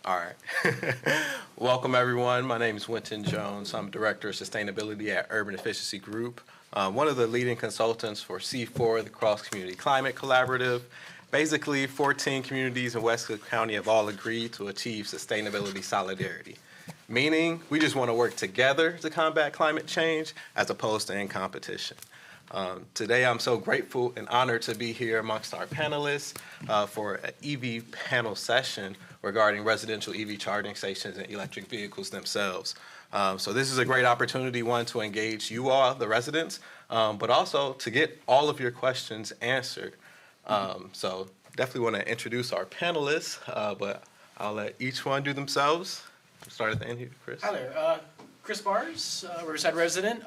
All right. Welcome, everyone. My name is Winton Jones. I'm Director of Sustainability at Urban Efficiency Group, one of the leading consultants for C4, the Cross Community Climate Collaborative. Basically, 14 communities in West Cook County have all agreed to achieve sustainability solidarity, meaning we just want to work together to combat climate change as opposed to in competition. Today, I'm so grateful and honored to be here amongst our panelists for an EV panel session regarding residential EV charging stations and electric vehicles themselves. So this is a great opportunity, one, to engage you all, the residents, but also to get all of your questions answered. So definitely want to introduce our panelists, but I'll let each one do themselves. We'll start at the end here, Chris. Hi there, Chris Bars, Riverside resident.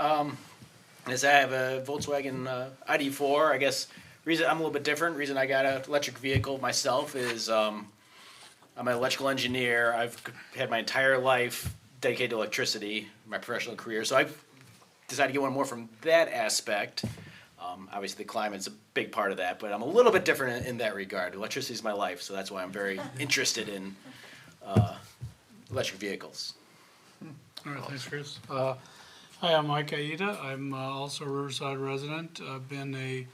As I have a Volkswagen ID4, I guess reason I'm a little bit different. Reason I got an electric vehicle myself is I'm an electrical engineer. I've had my entire life dedicated to electricity, my professional career. So I've decided to get one more from that aspect. Obviously, the climate's a big part of that, but I'm a little bit different in that regard. Electricity is my life, so that's why I'm very interested in electric vehicles. All right, thanks, Chris. Hi, I'm Mike Aida. I'm also a Riverside resident. I've been a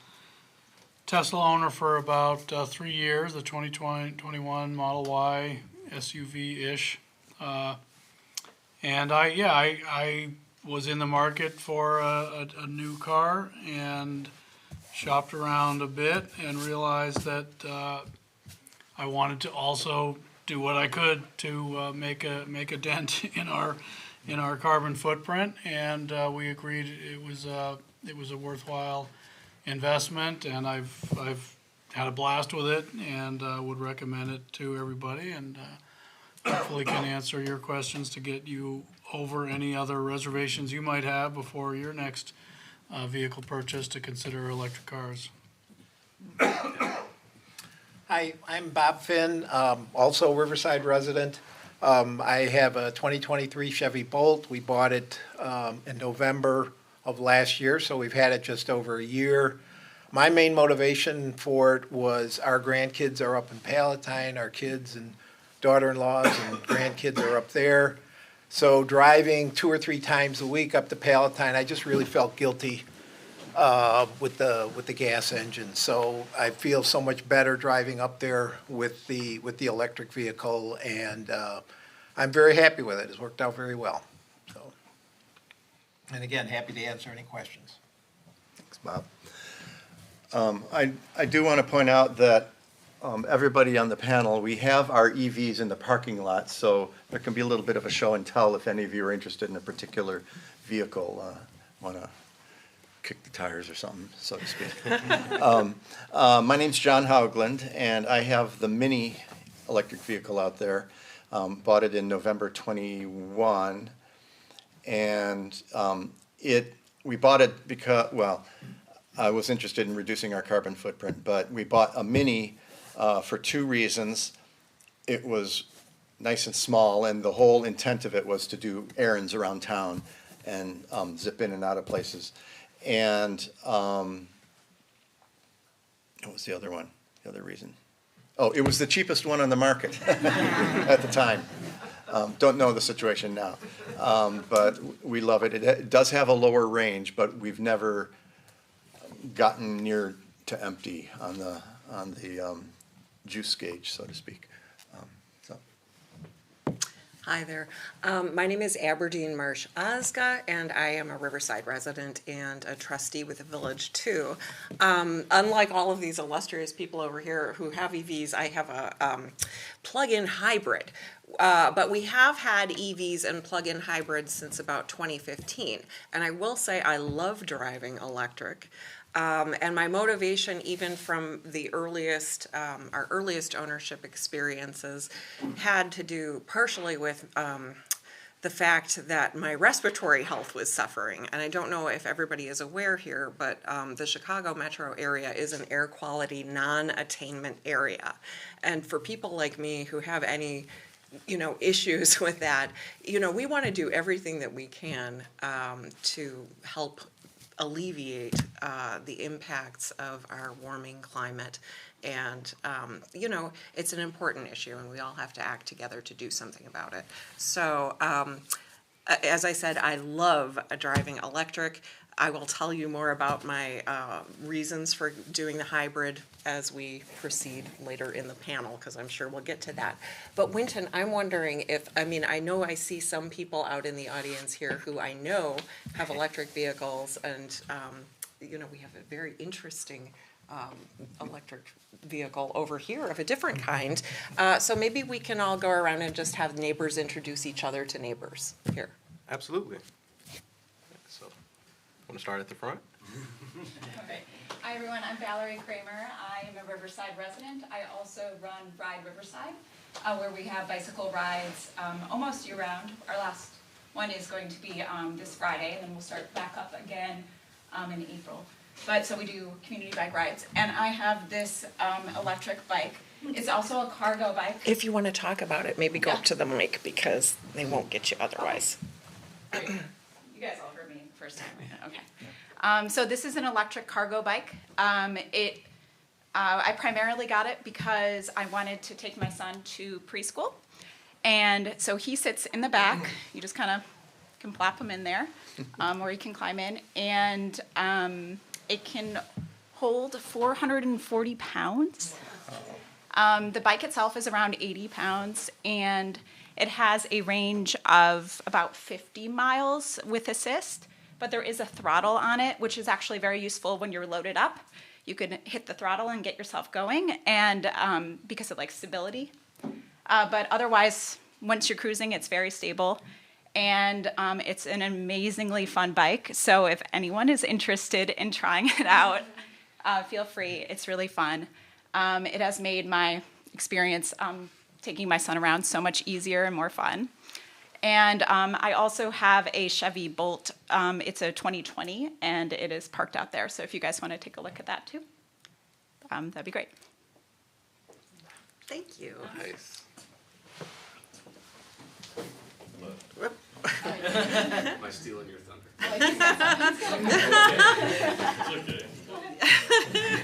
Tesla owner for about 3 years, the 2021 Model Y SUV-ish. And I was in the market for a new car and shopped around a bit and realized that I wanted to also do what I could to make a dent in our carbon footprint, and we agreed it was a worthwhile investment, and I've had a blast with it, and would recommend it to everybody, and hopefully can answer your questions to get you over any other reservations you might have before your next vehicle purchase to consider electric cars. Hi, I'm Bob Finn, also a Riverside resident. I have a 2023 Chevy Bolt. We bought it in November of last year, so we've had it just over a year. My main motivation for it was our grandkids are up in Palatine, our kids and daughter-in-laws and grandkids are up there. So driving 2 or 3 times a week up to Palatine, I just really felt guilty with the gas engine. So I feel so much better driving up there with the electric vehicle, and I'm very happy with it. It's worked out very well. So, and again, happy to answer any questions. Thanks, Bob. I do want to point out that everybody on the panel, we have our EVs in the parking lot, so there can be a little bit of a show and tell if any of you are interested in a particular vehicle, want to kick the tires or something, so to speak. My name's John Haugland, and I have the Mini electric vehicle out there. Bought it in November 21, and we bought it because, well, I was interested in reducing our carbon footprint, but we bought a Mini for 2 reasons. It was nice and small, and the whole intent of it was to do errands around town and zip in and out of places. And what was the other one? The other reason? Oh, it was the cheapest one on the market at the time. Don't know the situation now, but we love it. It does have a lower range, but we've never gotten near to empty on the juice gauge, so to speak. Hi there. My name is Aberdeen Marsh Ozga, and I am a Riverside resident and a trustee with the Village too. Unlike all of these illustrious people over here who have EVs, I have a plug-in hybrid. But we have had EVs and plug-in hybrids since about 2015. And I will say I love driving electric. And my motivation, even from the earliest, our earliest ownership experiences, had to do partially with the fact that my respiratory health was suffering. And I don't know if everybody is aware here, but the Chicago metro area is an air quality non-attainment area. And for people like me who have any issues with that, we want to do everything that we can to help alleviate the impacts of our warming climate. And, you know, it's an important issue, and we all have to act together to do something about it. So, as I said, I love driving electric. I will tell you more about my reasons for doing the hybrid as we proceed later in the panel, because I'm sure we'll get to that. But Winton, I'm wondering if, I mean, I know I see some people out in the audience here who I know have electric vehicles, and, you know, we have a very interesting electric vehicle over here of a different kind. So maybe we can all go around and just have neighbors introduce each other to neighbors here. Absolutely. So, want to start at the front? Okay. Hi, everyone. I'm Valerie Kramer. I am a Riverside resident. I also run Ride Riverside, where we have bicycle rides almost year-round. Our last one is going to be this Friday, and then we'll start back up again in April. But so we do community bike rides, and I have this electric bike. It's also a cargo bike. If you want to talk about it, maybe go up to the mic, because they won't get you otherwise. Great. You guys all heard me the first time, right? Okay. So this is an electric cargo bike. I primarily got it because I wanted to take my son to preschool. And so he sits in the back. You just kind of can plop him in there, or you can climb in. And it can hold 440 pounds. The bike itself is around 80 pounds, and it has a range of about 50 miles with assist, but there is a throttle on it, which is actually very useful when you're loaded up. You can hit the throttle and get yourself going, and because it likes stability. But otherwise, once you're cruising, it's very stable, and it's an amazingly fun bike. So if anyone is interested in trying it out, feel free. It's really fun. It has made my experience taking my son around so much easier and more fun. And I also have a Chevy Bolt. It's a 2020, and it is parked out there. So if you guys want to take a look at that too, that'd be great. Thank you. Nice. Am I stealing your thunder? It's okay.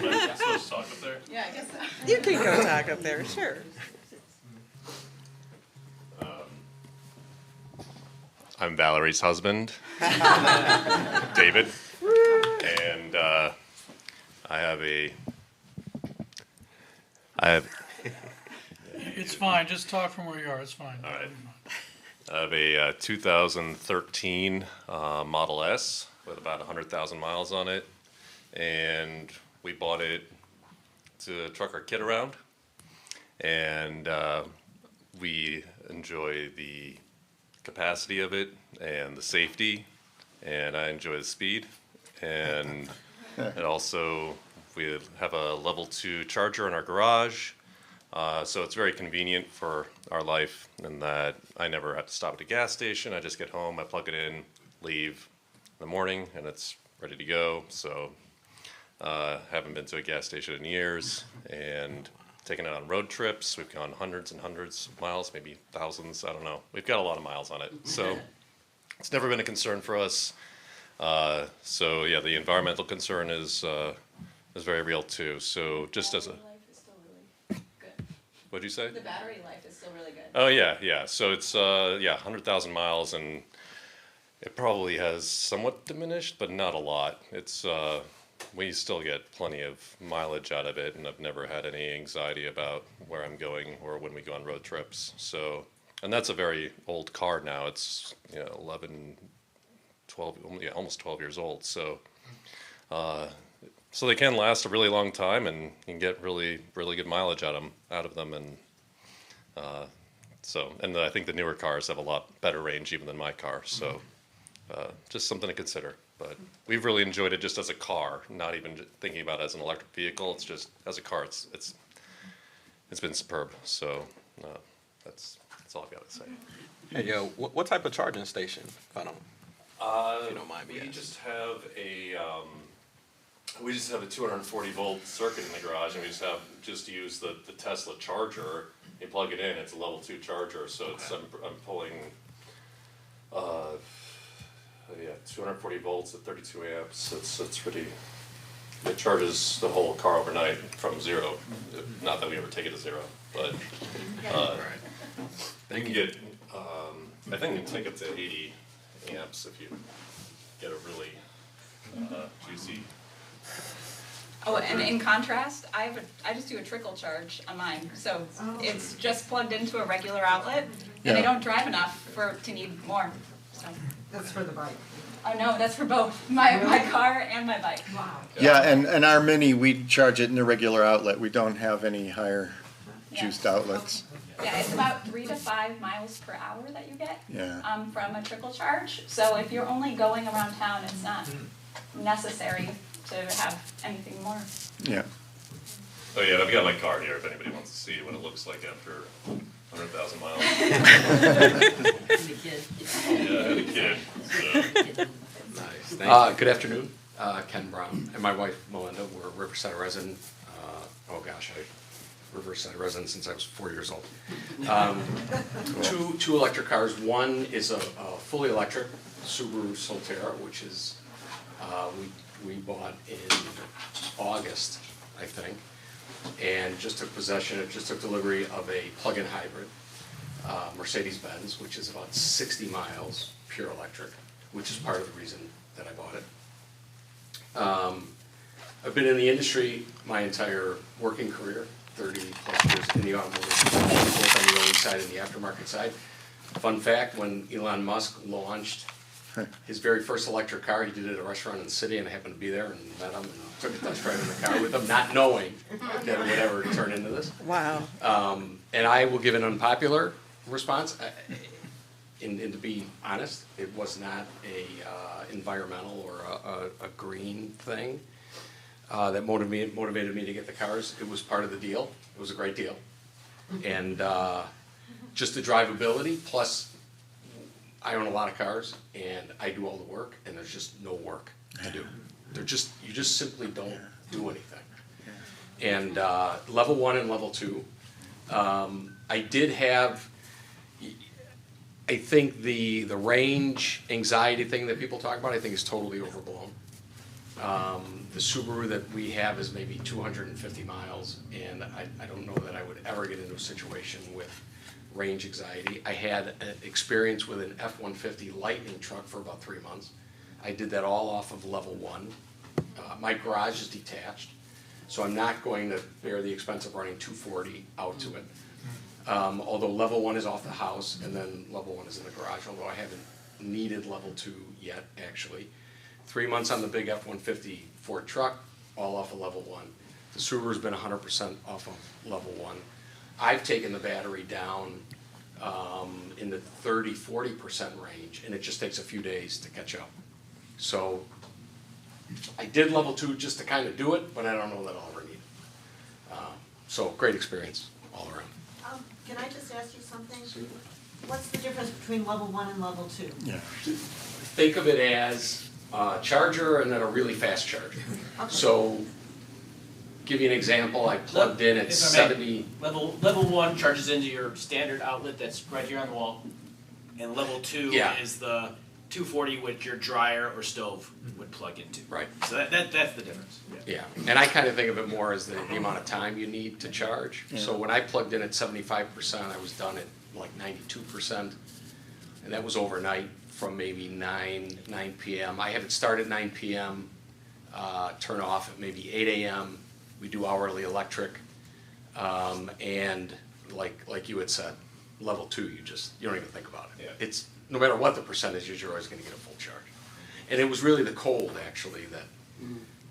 Am I supposed to talk up there? Yeah, I guess so. You can go talk up there, sure. I'm Valerie's husband, David, and I have It's fine, just talk from where you are, it's fine. All right. I have a 2013 Model S with about 100,000 miles on it, and we bought it to truck our kid around, and we enjoy the capacity of it and the safety, and I enjoy the speed, and it also, we have a level 2 charger in our garage. So it's very convenient for our life in that I never have to stop at a gas station. I just get home, I plug it in, leave in the morning, and it's ready to go. So haven't been to a gas station in years, and taken it on road trips. We've gone hundreds and hundreds of miles, maybe thousands, I don't know. We've got a lot of miles on it. So it's never been a concern for us. So yeah, the environmental concern is very real too. So just as a... What'd you say? The battery life is still really good. Oh, yeah. So it's, 100,000 miles, and it probably has somewhat diminished, but not a lot. It's, we still get plenty of mileage out of it, and I've never had any anxiety about where I'm going or when we go on road trips. So, and that's a very old car now. It's, 11, 12, almost 12 years old. So, so they can last a really long time, and you can get really, really good mileage out of them, and and I think the newer cars have a lot better range even than my car. So, just something to consider. But we've really enjoyed it just as a car, not even thinking about it as an electric vehicle. It's just as a car, it's been superb. So that's all I've got to say. Hey, yo, what type of charging station? If I don't, if you don't mind me We asking. just have a 240 volt circuit in the garage, and we just use the Tesla charger. You plug it in; it's a level 2 charger. So it's I'm pulling yeah, 240 volts at 32 amps. It's pretty. It charges the whole car overnight from zero. Not that we ever take it to zero, but you can get. I think you can take it to 80 amps if you get a really juicy. Oh, and in contrast, I just do a trickle charge on mine, so it's just plugged into a regular outlet, and I Yeah. don't drive enough to need more, so. That's for the bike. Oh, no, that's for both, my car and my bike. Wow. Yeah, and our Mini, we charge it in a regular outlet. We don't have any higher juiced outlets. Yeah, it's about 3 to 5 miles per hour that you get Yeah. from a trickle charge, so if you're only going around town, it's not necessary to have anything more. Yeah. Oh yeah, I've got my car here if anybody wants to see what it looks like after 100,000 miles. Yeah, I had a kid. So. Nice. Good afternoon, Ken Brown and my wife Melinda. We're a Riverside resident. Riverside resident since I was 4 years old. Two electric cars. One is a fully electric Subaru Solterra, which is we bought in August, I think, and just took delivery of a plug-in hybrid Mercedes-Benz, which is about 60 miles pure electric, which is part of the reason that I bought it. I've been in the industry my entire working career, 30 plus years in the automotive, both on the OE side and the aftermarket side. Fun fact, when Elon Musk launched his very first electric car, he did it at a restaurant in the city, and I happened to be there and met him and took a test drive in the car with him, not knowing that it would ever turn into this. Wow. And I will give an unpopular response. And to be honest, it was not a environmental or a green thing that motivated me to get the cars. It was part of the deal. It was a great deal. And just the drivability, plus I own a lot of cars and I do all the work, and there's just no work to do. You just simply don't do anything. And level 1 and level 2, I did have, I think the range anxiety thing that people talk about, I think is totally overblown. The Subaru that we have is maybe 250 miles, and I don't know that I would ever get into a situation with range anxiety. I had an experience with an F-150 Lightning truck for about 3 months. I did that all off of level 1. My garage is detached, so I'm not going to bear the expense of running 240 out to it. Although level 1 is off the house, and then level 1 is in the garage, although I haven't needed level 2 yet, actually. 3 months on the big F-150 Ford truck, all off of level 1. The Subaru's been 100% off of level 1. I've taken the battery down in the 30-40% range, and it just takes a few days to catch up. So I did level 2 just to kind of do it, but I don't know that I'll ever need it. So great experience all around. Can I just ask you something? What's the difference between level 1 and level 2? Yeah. Think of it as a charger and then a really fast charger. So, give you an example, I plugged in at If I may, 70. Level 1 charges into your standard outlet that's right here on the wall, and level 2 Yeah. is the 240 which your dryer or stove would plug into. Right. So that's the difference. Yeah, and I kind of think of it more as the amount of time you need to charge. So when I plugged in at 75%, I was done at like 92%, and that was overnight from maybe 9 p.m. I have it start at 9 p.m., turn off at maybe 8 a.m. We do hourly electric, and like you had said, level 2, you don't even think about it. Yeah. It's no matter what the percentage is, you're always going to get a full charge. And it was really the cold actually that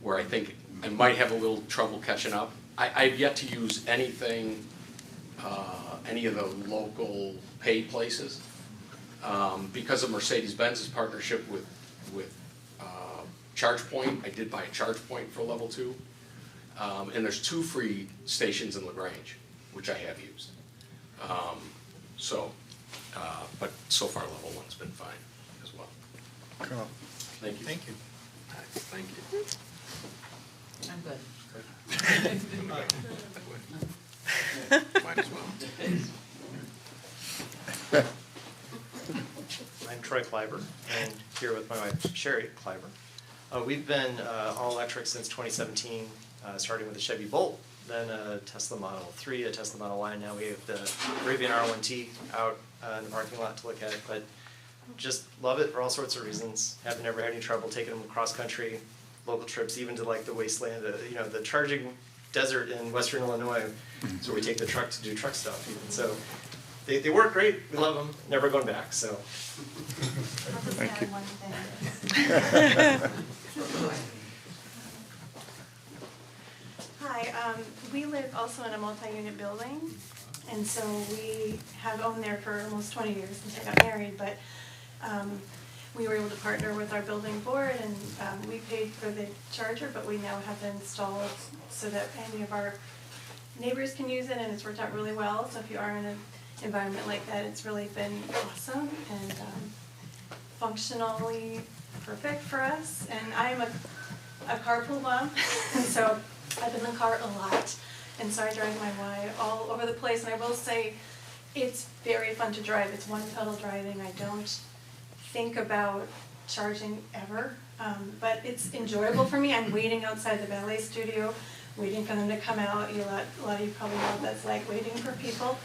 where I think I might have a little trouble catching up. I've yet to use anything, any of the local paid places. Because of Mercedes-Benz's partnership with ChargePoint, I did buy a ChargePoint for level 2. And there's 2 free stations in LaGrange, which I have used. But so far level 1's been fine as well. Cool. Thank you. Thank you. Thank you. I'm good. Might as well. I'm Troy Kleiber, and here with my wife Sherry Kleiber. We've been all electric since 2017, starting with a Chevy Bolt, then a Tesla Model 3, a Tesla Model Y, and now we have the Rivian R1T out in the parking lot to look at. But just love it for all sorts of reasons. Haven't ever had any trouble taking them cross country, local trips, even to like the wasteland, the charging desert in Western Illinois. So we take the truck to do truck stuff even. So they work great. We love them. Never going back. So. Thank you. Hi, we live also in a multi-unit building, and so we have owned there for almost 20 years since I got married, but we were able to partner with our building board, and we paid for the charger, but we now have it installed so that any of our neighbors can use it, and it's worked out really well. So if you are in an environment like that, it's really been awesome and functionally perfect for us. And I'm a carpool mom, and so I've been in the car a lot, and so I drive my Y all over the place. And I will say, it's very fun to drive. It's one pedal driving. I don't think about charging ever, but it's enjoyable for me. I'm waiting outside the ballet studio, waiting for them to come out. A lot of you probably know what that's like, waiting for people.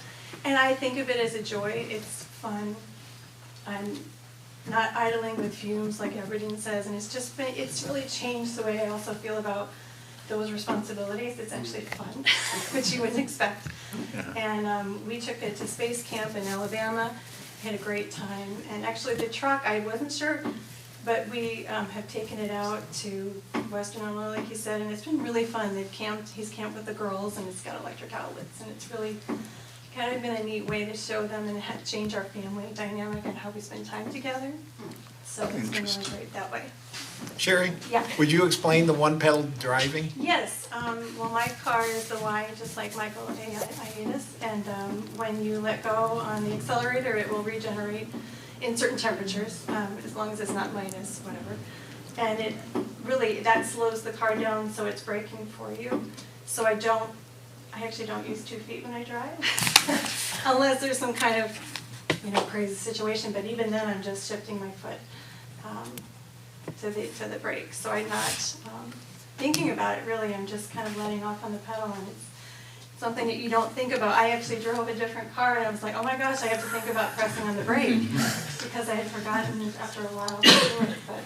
And I think of it as a joy. It's fun. I'm not idling with fumes like Aberdeen says, and it's really changed the way I also feel about those responsibilities. It's actually fun, which you wouldn't expect. And we took it to space camp in Alabama, had a great time. And actually the truck, I wasn't sure, but we have taken it out to Western Illinois, like he said, and it's been really fun. He's camped with the girls, and it's got electric outlets, and it's really kind of been a neat way to show them and change our family dynamic and how we spend time together. So it's been really great that way. Sherry? Yeah. Would you explain the one pedal driving? Yes, well, my car is the Y, just like Michael Aidas, and when you let go on the accelerator, it will regenerate in certain temperatures, as long as it's not minus whatever. And it really, that slows the car down, so it's braking for you. So I actually don't use 2 feet when I drive, unless there's some kind of, crazy situation, but even then I'm just shifting my foot to the brake. So I'm not thinking about it really, I'm just kind of letting off on the pedal, and it's something that you don't think about. I actually drove a different car, and I was like, oh my gosh, I have to think about pressing on the brake, because I had forgotten after a while to do it. But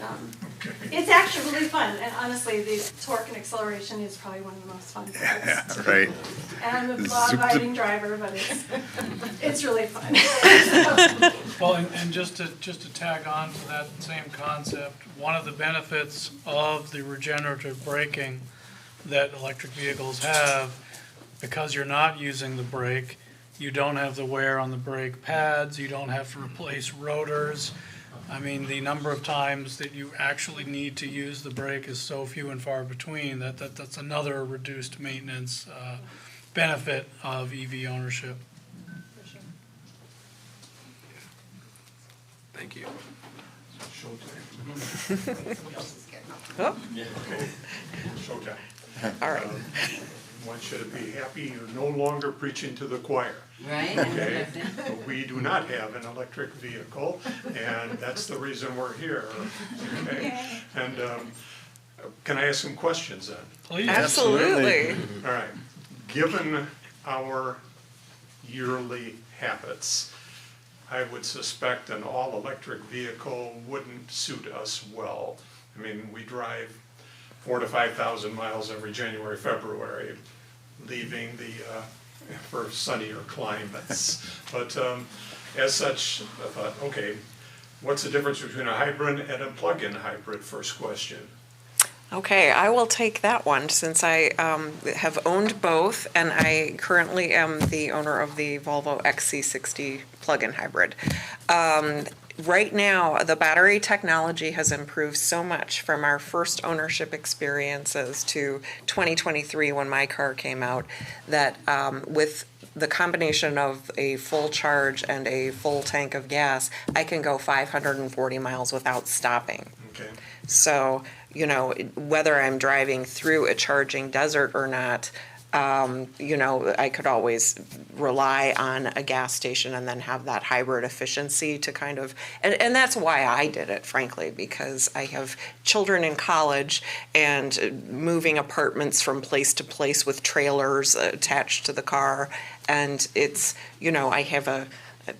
it's actually really fun, and honestly, the torque and acceleration is probably one of the most fun parts. Yeah, right. And I'm a law-abiding driver, but it's really fun. Well, and just to tag on to that same concept, one of the benefits of the regenerative braking that electric vehicles have, because you're not using the brake, you don't have the wear on the brake pads, you don't have to replace rotors. I mean, the number of times that you actually need to use the brake is so few and far between that's another reduced maintenance benefit of EV ownership. Thank you. Showtime. Oh, Okay. Showtime. all right. One should be happy you're no longer preaching to the choir. Right. Okay, we do not have an electric vehicle, and that's the reason we're here. Okay, and can I ask some questions then? Please. Absolutely. All right, given our yearly habits, I would suspect an all-electric vehicle wouldn't suit us well. I mean, we drive 4,000 to 5,000 miles every January, February, leaving for sunnier climates. But as such, I thought, okay, what's the difference between a hybrid and a plug-in hybrid? First question. Okay, I will take that one since I have owned both, and I currently am the owner of the Volvo XC60 plug-in hybrid. Right now, the battery technology has improved so much from our first ownership experiences to 2023 when my car came out that with the combination of a full charge and a full tank of gas, I can go 540 miles without stopping. Okay. So, whether I'm driving through a charging desert or not, You know, I could always rely on a gas station and then have that hybrid efficiency to kind of, and that's why I did it, frankly, because I have children in college and moving apartments from place to place with trailers attached to the car. And it's, you know,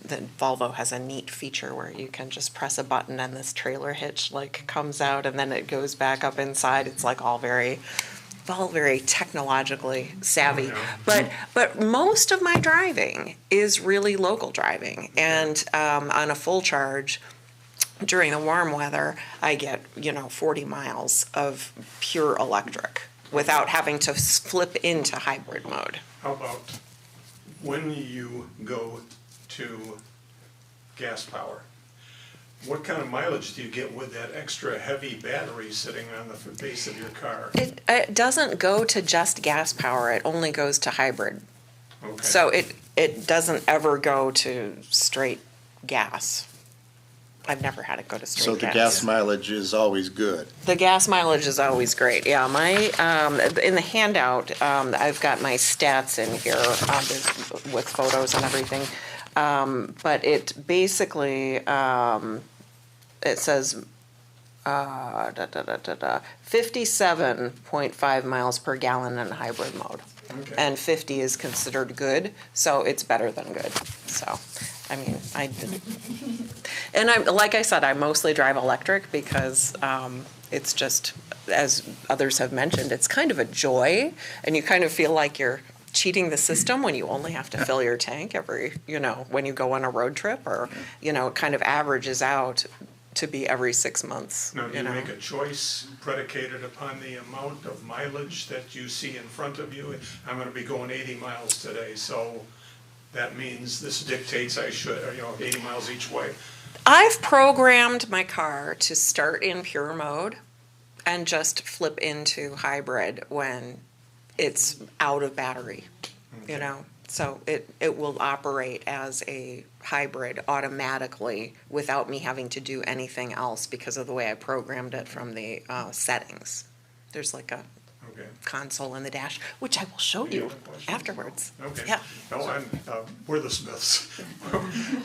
the Volvo has a neat feature where you can just press a button and this trailer hitch like comes out and then it goes back up inside. It's like all very technologically savvy. But most of my driving is really local driving. And on a full charge during the warm weather, I get, 40 miles of pure electric without having to flip into hybrid mode. How about when you go to gas power, what kind of mileage do you get with that extra heavy battery sitting on the base of your car? It doesn't go to just gas power, it only goes to hybrid. Okay. So it doesn't ever go to straight gas. I've never had it go to straight gas. So the gas mileage is always good. The gas mileage is always great. Yeah, my in the handout, I've got my stats in here with photos and everything. But it basically it says 57.5 miles per gallon in hybrid mode. Okay. And 50 is considered good, so it's better than good. So, I mean, like I said, I mostly drive electric because it's just, as others have mentioned, it's kind of a joy, and you kind of feel like you're cheating the system when you only have to fill your tank every, when you go on a road trip, or, it kind of averages out to be every 6 months. Now, do you make a choice predicated upon the amount of mileage that you see in front of you? I'm going to be going 80 miles today, so that means this dictates I should, 80 miles each way. I've programmed my car to start in pure mode and just flip into hybrid when it's out of battery, So it will operate as a hybrid automatically without me having to do anything else because of the way I programmed it from the settings. There's like a console in the dash, which I will show you afterwards. Okay. Yeah. No, we're the Smiths.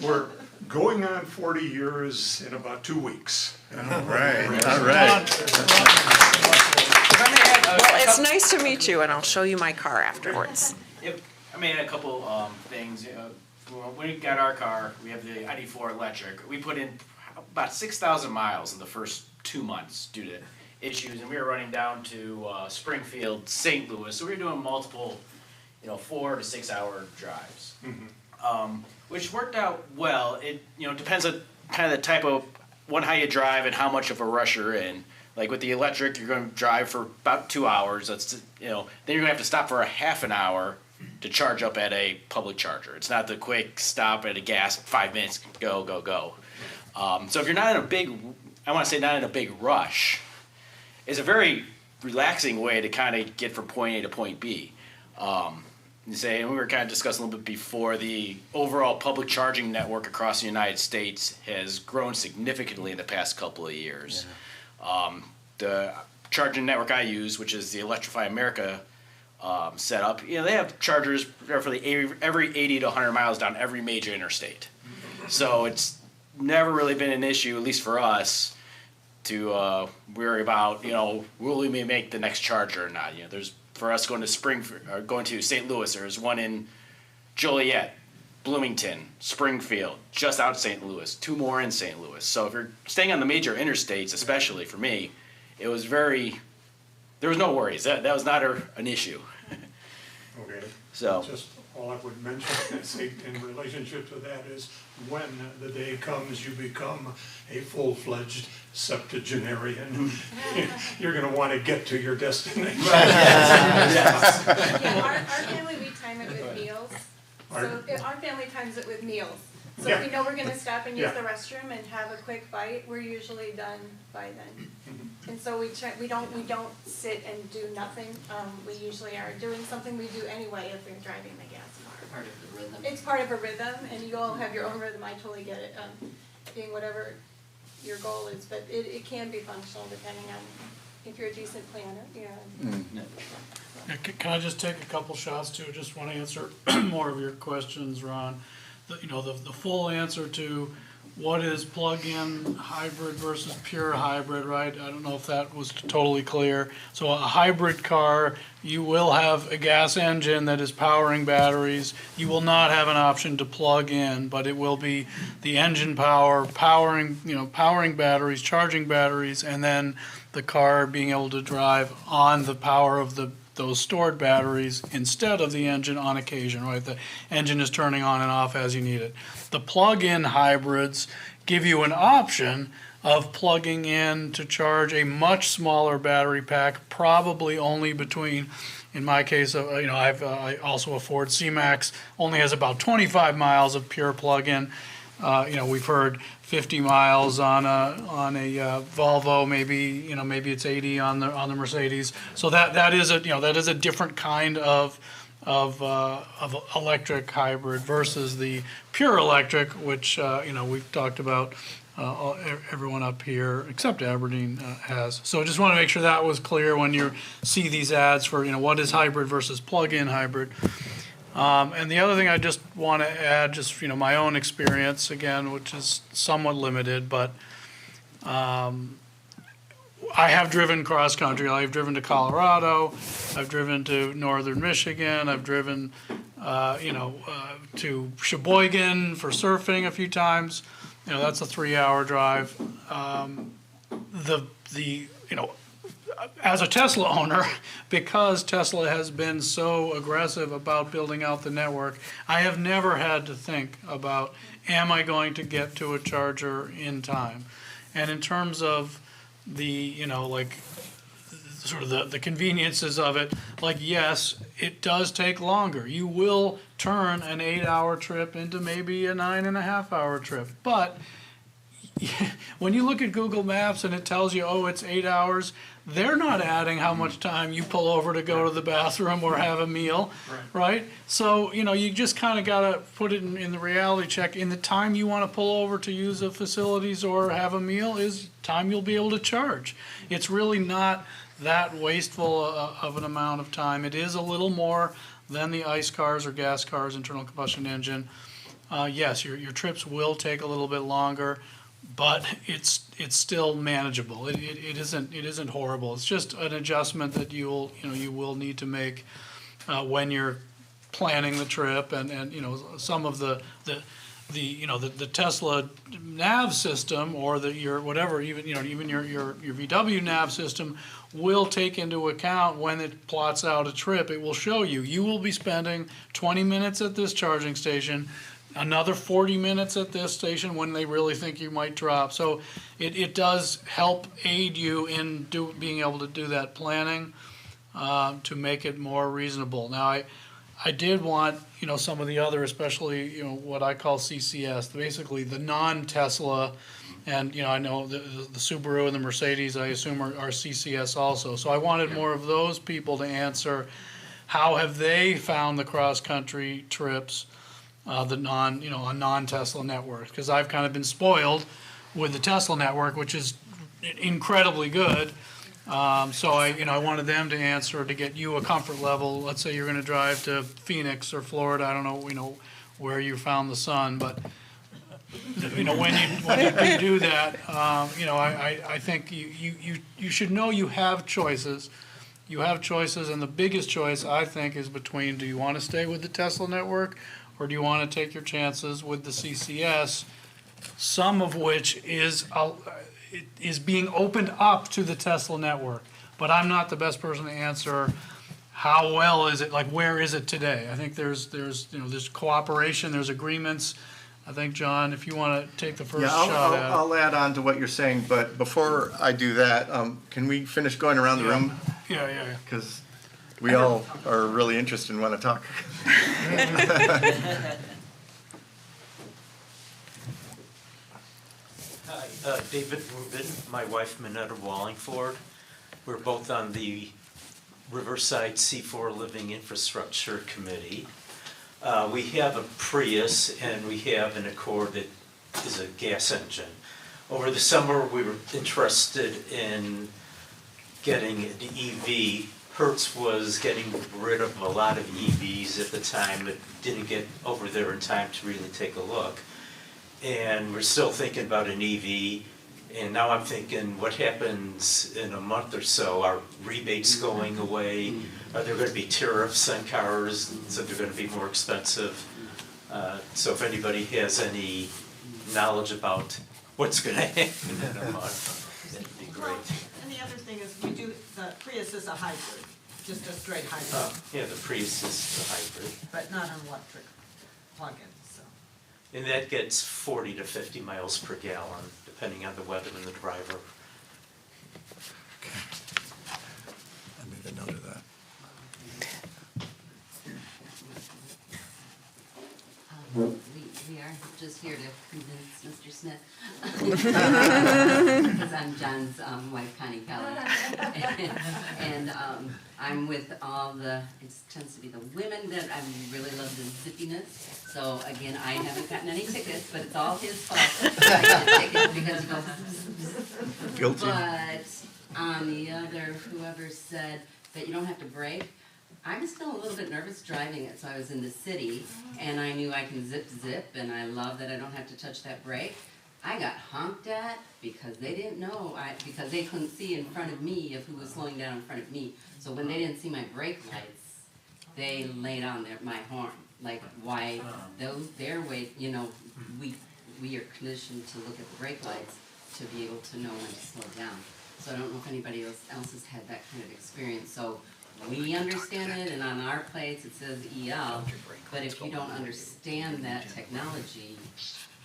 We're going on 40 years in about 2 weeks. All right. Well, it's nice to meet you, and I'll show you my car afterwards. Yep. I made a couple things. When we got our car, we have the ID4 electric. We put in about 6,000 miles in the first 2 months due to issues, and we were running down to Springfield, St. Louis. So we were doing multiple, 4 to 6 hour drives, which worked out well. It depends on kind of the type of how you drive and how much of a rush you're in. Like with the electric, you're going to drive for about 2 hours. That's then you're going to have to stop for a half an hour to charge up at a public charger. It's not the quick stop at a gas, 5 minutes, go, go, go. So if you're not in a big, not in a big rush, it's a very relaxing way to kind of get from point A to point B. And we were kind of discussing a little bit before, the overall public charging network across the United States has grown significantly in the past couple of years. Yeah. The charging network I use, which is the Electrify America setup, they have chargers for every 80 to 100 miles down every major interstate. So it's never really been an issue, at least for us, to worry about, will we make the next charger or not. There's, for us going to St. Louis, there's one in Joliet, Bloomington, Springfield, just out of St. Louis, 2 more in St. Louis. So if you're staying on the major interstates, especially for me, there was no worries. That was not an issue. Okay. So just all I would mention in relationship to that is when the day comes you become a full-fledged septuagenarian, you're going to want to get to your destination. Yes. Our family, we time it with meals. So our family times it with meals. So if we know we're going to stop and use the restroom and have a quick bite, we're usually done by then. And so we don't sit and do nothing. We usually are doing something we do anyway if we're driving the gas car. part of the rhythm. It's part of a rhythm, and you all have your own rhythm. I totally get it. Being whatever your goal is, but it can be functional depending on if you're a decent planner. Yeah. Can I just take a couple shots too? Just want to answer more of your questions, Ron. The full answer to what is plug-in hybrid versus pure hybrid, right? I don't know if that was totally clear. So a hybrid car, you will have a gas engine that is powering batteries. You will not have an option to plug in, but it will be the engine power, powering batteries, charging batteries, and then the car being able to drive on the power of those stored batteries instead of the engine on occasion, right? The engine is turning on and off as you need it. The plug-in hybrids give you an option of plugging in to charge a much smaller battery pack, probably only between, in my case, I also a Ford C-Max, only has about 25 miles of pure plug-in. We've heard 50 miles on a Volvo, maybe it's 80 on the Mercedes. So that is a different kind of electric hybrid versus the pure electric, which we've talked about. Everyone up here except Aberdeen has. So I just want to make sure that was clear when you see these ads for what is hybrid versus plug-in hybrid. And the other thing I just want to add, just my own experience again, which is somewhat limited, but I have driven cross country. I've driven to Colorado. I've driven to northern Michigan. I've driven, to Sheboygan for surfing a few times. That's a 3-hour drive. As a Tesla owner, because Tesla has been so aggressive about building out the network, I have never had to think about, am I going to get to a charger in time? And in terms of the, sort of the conveniences of it, yes, it does take longer. You will turn an 8-hour trip into maybe a 9.5-hour trip. But when you look at Google Maps and it tells you, oh, it's 8 hours, they're not adding how much time you pull over to go to the bathroom or have a meal, right? So, you just kind of got to put it in the reality check. In the time you want to pull over to use the facilities or have a meal is time you'll be able to charge. It's really not that wasteful of an amount of time. It is a little more than the ICE cars or gas cars, internal combustion engine. Yes, your trips will take a little bit longer, but it's still manageable. It isn't horrible. It's just an adjustment that you will need to make when you're planning the trip, and some of the Tesla nav system or your VW nav system will take into account when it plots out a trip. It will show you will be spending 20 minutes at this charging station, another 40 minutes at this station when they really think you might drop. So it does help aid you in being able to do that planning to make it more reasonable. Now, I did want, some of the other, especially, what I call CCS, basically the non-Tesla, and, I know the Subaru and the Mercedes, I assume, are CCS also. So I wanted more of those people to answer, how have they found the cross-country trips, a non-Tesla network? Because I've kind of been spoiled with the Tesla network, which is incredibly good. So I wanted them to answer to get you a comfort level. Let's say you're going to drive to Phoenix or Florida. I don't know, where you found the sun, but when you do that, I think you should know you have choices. You have choices, and the biggest choice I think is between, do you want to stay with the Tesla network, or do you want to take your chances with the CCS, some of which is being opened up to the Tesla network. But I'm not the best person to answer how well is it, where is it today? I think there's cooperation, there's agreements. I think, John, if you want to take the first shot at it. I'll add on to what you're saying, but before I do that, can we finish going around the room? Yeah. Because we all are really interested and want to talk. Hi, David Rubin, my wife Minetta Wallingford. We're both on the Riverside C4 Living Infrastructure Committee. We have a Prius and we have an Accord that is a gas engine. Over the summer we were interested in getting an EV Hertz was getting rid of a lot of EVs at the time, but didn't get over there in time to really take a look. And we're still thinking about an EV, and now I'm thinking, what happens in a month or so? Are rebates going away? Are there gonna be tariffs on cars, so they're gonna be more expensive? So if anybody has any knowledge about what's gonna happen in a month, that'd be great. And the other thing is, the Prius is a hybrid, just a straight hybrid, Yeah, the Prius is the hybrid. but not an electric plug-in, so. And that gets 40 to 50 miles per gallon, depending on the weather and the driver. I made a note of that. We are just here to convince Mr. Smith. Because I'm John's wife, Connie Kelly. And I'm with all the, it tends to be the women that I really love the zippiness. So again, I haven't gotten any tickets, but it's all his fault. I get tickets because he goes. Guilty. But on the other, whoever said that you don't have to brake, I'm still a little bit nervous driving it, so I was in the city, and I knew I can zip, and I love that I don't have to touch that brake. I got honked at because they didn't know, because they couldn't see in front of me of who was slowing down in front of me. So when they didn't see my brake lights, they laid on my horn. Like, why, their way, you know, we are conditioned to look at the brake lights to be able to know when to slow down. So I don't know if anybody else has had that kind of experience. So we understand it, and on our plates it says EL, but if you don't understand that technology,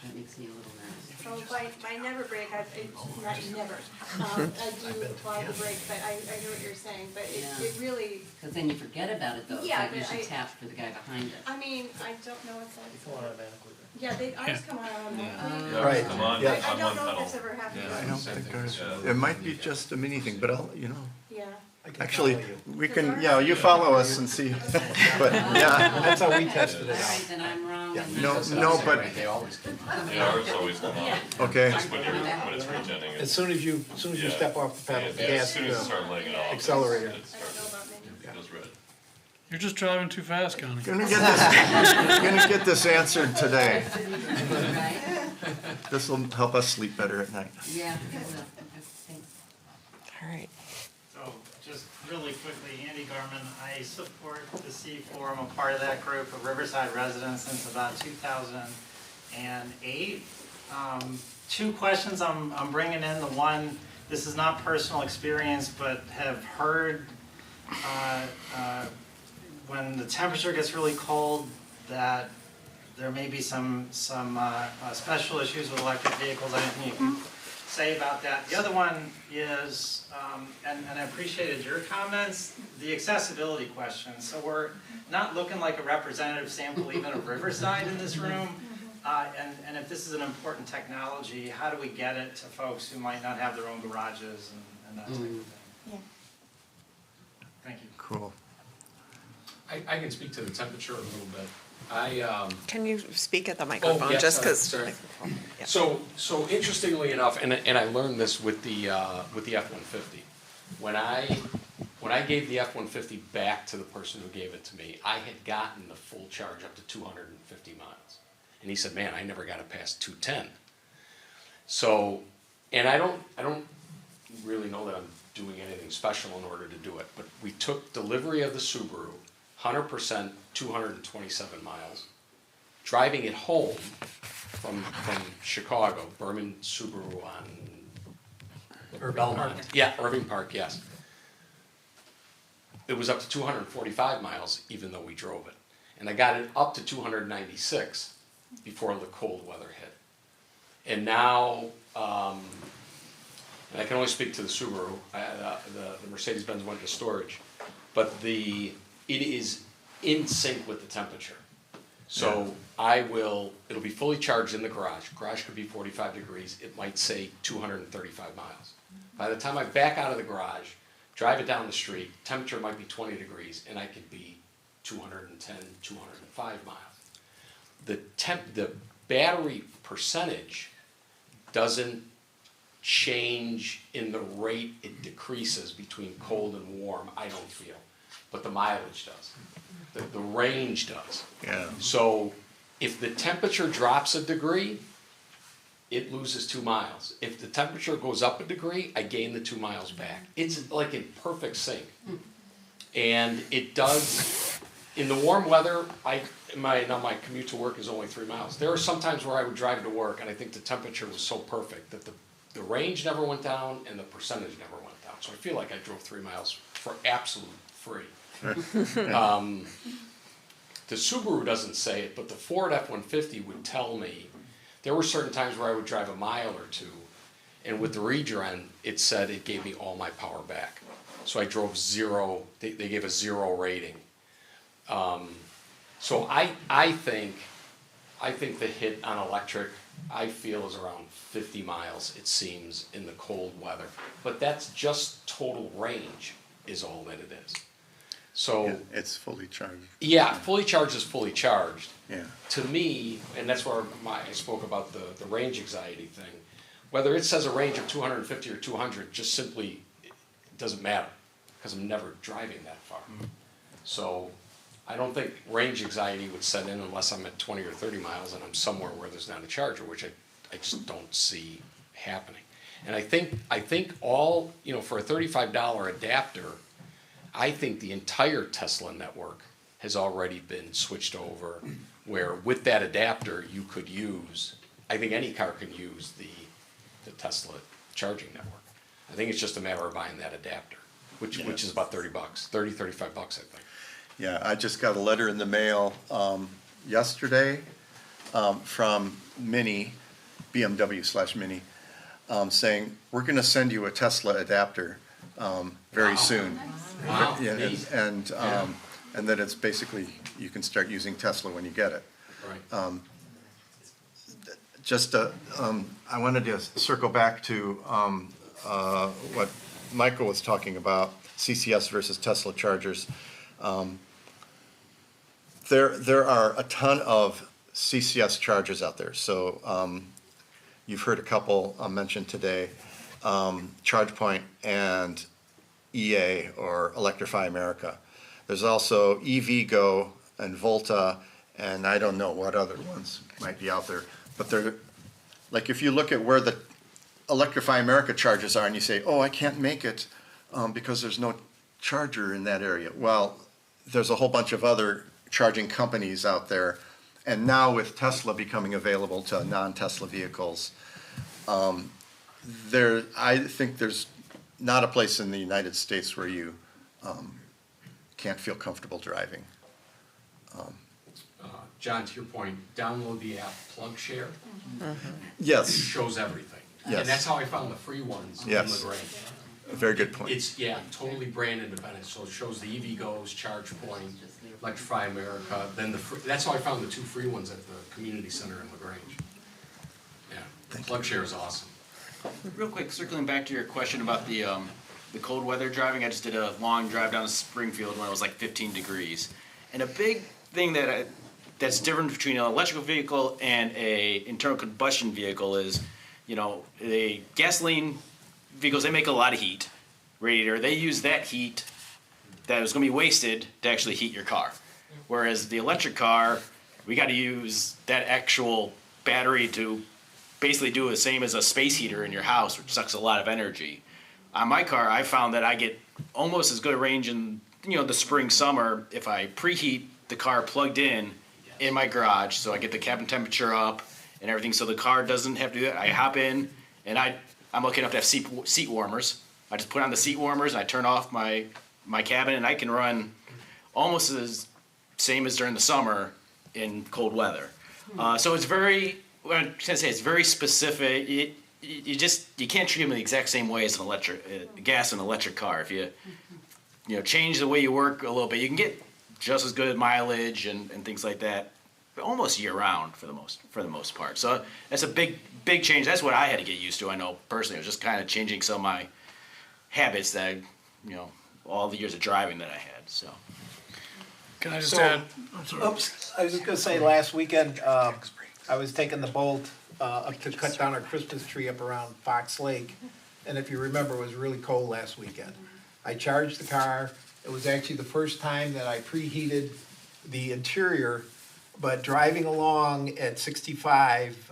that makes me a little nervous. So by never brake, not never. I do apply the brake, but I hear what you're saying, but it really. Because then you forget about it though, Yeah, it's like but you should tap for the guy behind it. I mean, I don't know what's that. It's automatically. Yeah, they always come on automatically. Right. Come on, Yeah. I on don't one know if pedal. it's ever happened. I don't think ours, it might be just a mini thing, but I'll, Yeah. actually, we can, yeah, you follow us and see, but, yeah. That's how we tested it Alright, out. then I'm wrong. Yeah, and no, that's- no, but, Yeah, ours always come on. okay, Just when it's regenning. As soon as you Yeah. step off the pedal, the Yeah, gas, as soon as you start laying it off. accelerator. It starts, it goes red. You're just driving too fast, Connie. gonna get this answered today. Right? This will help us sleep better at night. Yeah, it will. Okay, thanks. All right. So, just really quickly, Andy Garman, I support the C4, I'm a part of that group of Riverside residents since about 2008. Two questions I'm bringing in. The one, this is not personal experience, but have heard when the temperature gets really cold that there may be some special issues with electric vehicles. Anything you can say about that? The other one is, and I appreciated your comments, the accessibility question. So we're not looking like a representative sample even of Riverside in this room. And if this is an important technology, how do we get it to folks who might not have their own garages and that type of thing? Yeah. Thank you. Cool. I can speak to the temperature a little bit. Can you speak at the microphone, yes, just because? sorry. So interestingly enough, and I learned this with the F-150. When I gave the F-150 back to the person who gave it to me, I had gotten the full charge up to 250 miles. And he said, man, I never got it past 210. So, and I don't really know that I'm doing anything special in order to do it, but we took delivery of the Subaru, 100%, 227 miles, driving it home from Chicago, Berman Subaru on Belmont. Yeah, Irving Park, yes. It was up to 245 miles, even though we drove it. And I got it up to 296 before the cold weather hit. And now, and I can only speak to the Subaru, the Mercedes-Benz went to storage, but it is in sync with the temperature. So it'll be fully charged in the garage. Garage could be 45 degrees, it might say 235 miles. By the time I back out of the garage, drive it down the street, temperature might be 20 degrees, and I could be 210, 205 miles. The battery percentage doesn't change in the rate it decreases between cold and warm, I don't feel. But the mileage does. The range does. Yeah. So if the temperature drops a degree, it loses 2 miles. If the temperature goes up a degree, I gain the 2 miles back. It's like in perfect sync. And it does, in the warm weather, my commute to work is only 3 miles. There are some times where I would drive to work and I think the temperature was so perfect that the range never went down and the percentage never went down. So I feel like I drove 3 miles for absolute free. The Subaru doesn't say it, but the Ford F-150 would tell me, there were certain times where I would drive a mile or two, and with the regen, it said it gave me all my power back. So I drove 0, they gave a 0 rating. So I think the hit on electric, I feel, is around 50 miles, it seems, in the cold weather. But that's just total range is all that it is. So Yeah, it's fully charged. yeah, fully charged is fully charged. Yeah. To me, and that's where I spoke about the range anxiety thing, whether it says a range of 250 or 200, just simply it doesn't matter, because I'm never driving that far. So I don't think range anxiety would set in unless I'm at 20 or 30 miles and I'm somewhere where there's not a charger, which I just don't see happening. And I think all, for a $35 adapter, I think the entire Tesla network has already been switched over, where with that adapter you could use, I think any car can use the Tesla charging network. I think it's just a matter of buying that adapter, which is about $30, $35, I think. Yeah, I just got a letter in the mail yesterday from Mini, BMW/Mini, saying, we're going to send you a Tesla adapter very soon. Wow. Yeah, Neat. and that it's basically, you can start using Tesla when you get it. Right. I wanted to circle back to what Michael was talking about, CCS versus Tesla chargers. There are a ton of CCS chargers out there. So you've heard a couple mentioned today, ChargePoint and EA, or Electrify America. There's also EVgo and Volta, and I don't know what other ones might be out there. But they're, like, if you look at where the Electrify America charges are and you say, oh, I can't make it because there's no charger in that area. Well, there's a whole bunch of other charging companies out there. And now with Tesla becoming available to non-Tesla vehicles, I think there's not a place in the United States where you can't feel comfortable driving. John, to your point, download the app PlugShare. Yes. It shows everything. Yes. And that's how I found the free ones in Yes. LaGrange. A very good point. It's, totally brand independent, so it shows the EVgo's, ChargePoint, Electrify America, then that's how I found the 2 free ones at the community center in LaGrange. Yeah, PlugShare is awesome. Real quick, circling back to your question about the cold weather driving, I just did a long drive down to Springfield when it was like 15 degrees. And a big thing that's different between an electrical vehicle and a internal combustion vehicle is, the gasoline vehicles, they make a lot of heat. Radiator, they use that heat that was going to be wasted to actually heat your car. Whereas the electric car, we got to use that actual battery to basically do the same as a space heater in your house, which sucks a lot of energy. On my car, I found that I get almost as good a range in the spring, summer if I preheat the car plugged in my garage, so I get the cabin temperature up and everything, so the car doesn't have to do that. I hop in, and I'm lucky enough to have seat warmers. I just put on the seat warmers, and I turn off my cabin, and I can run almost as same as during the summer in cold weather. So it's very, what I'm trying to say, it's very specific. You can't treat them the exact same way as an electric, gas and electric car. If you change the way you work a little bit, you can get just as good mileage and things like that, almost year round for the most part. So that's a big change. That's what I had to get used to. I know personally, it was just kind of changing some of my habits that all the years of driving that I had. So. Can I just add? Oops, I was just gonna say, last weekend, I was taking the Bolt up to cut down our Christmas tree up around Fox Lake. And if you remember, it was really cold last weekend. I charged the car. It was actually the first time that I preheated the interior, but driving along at 65,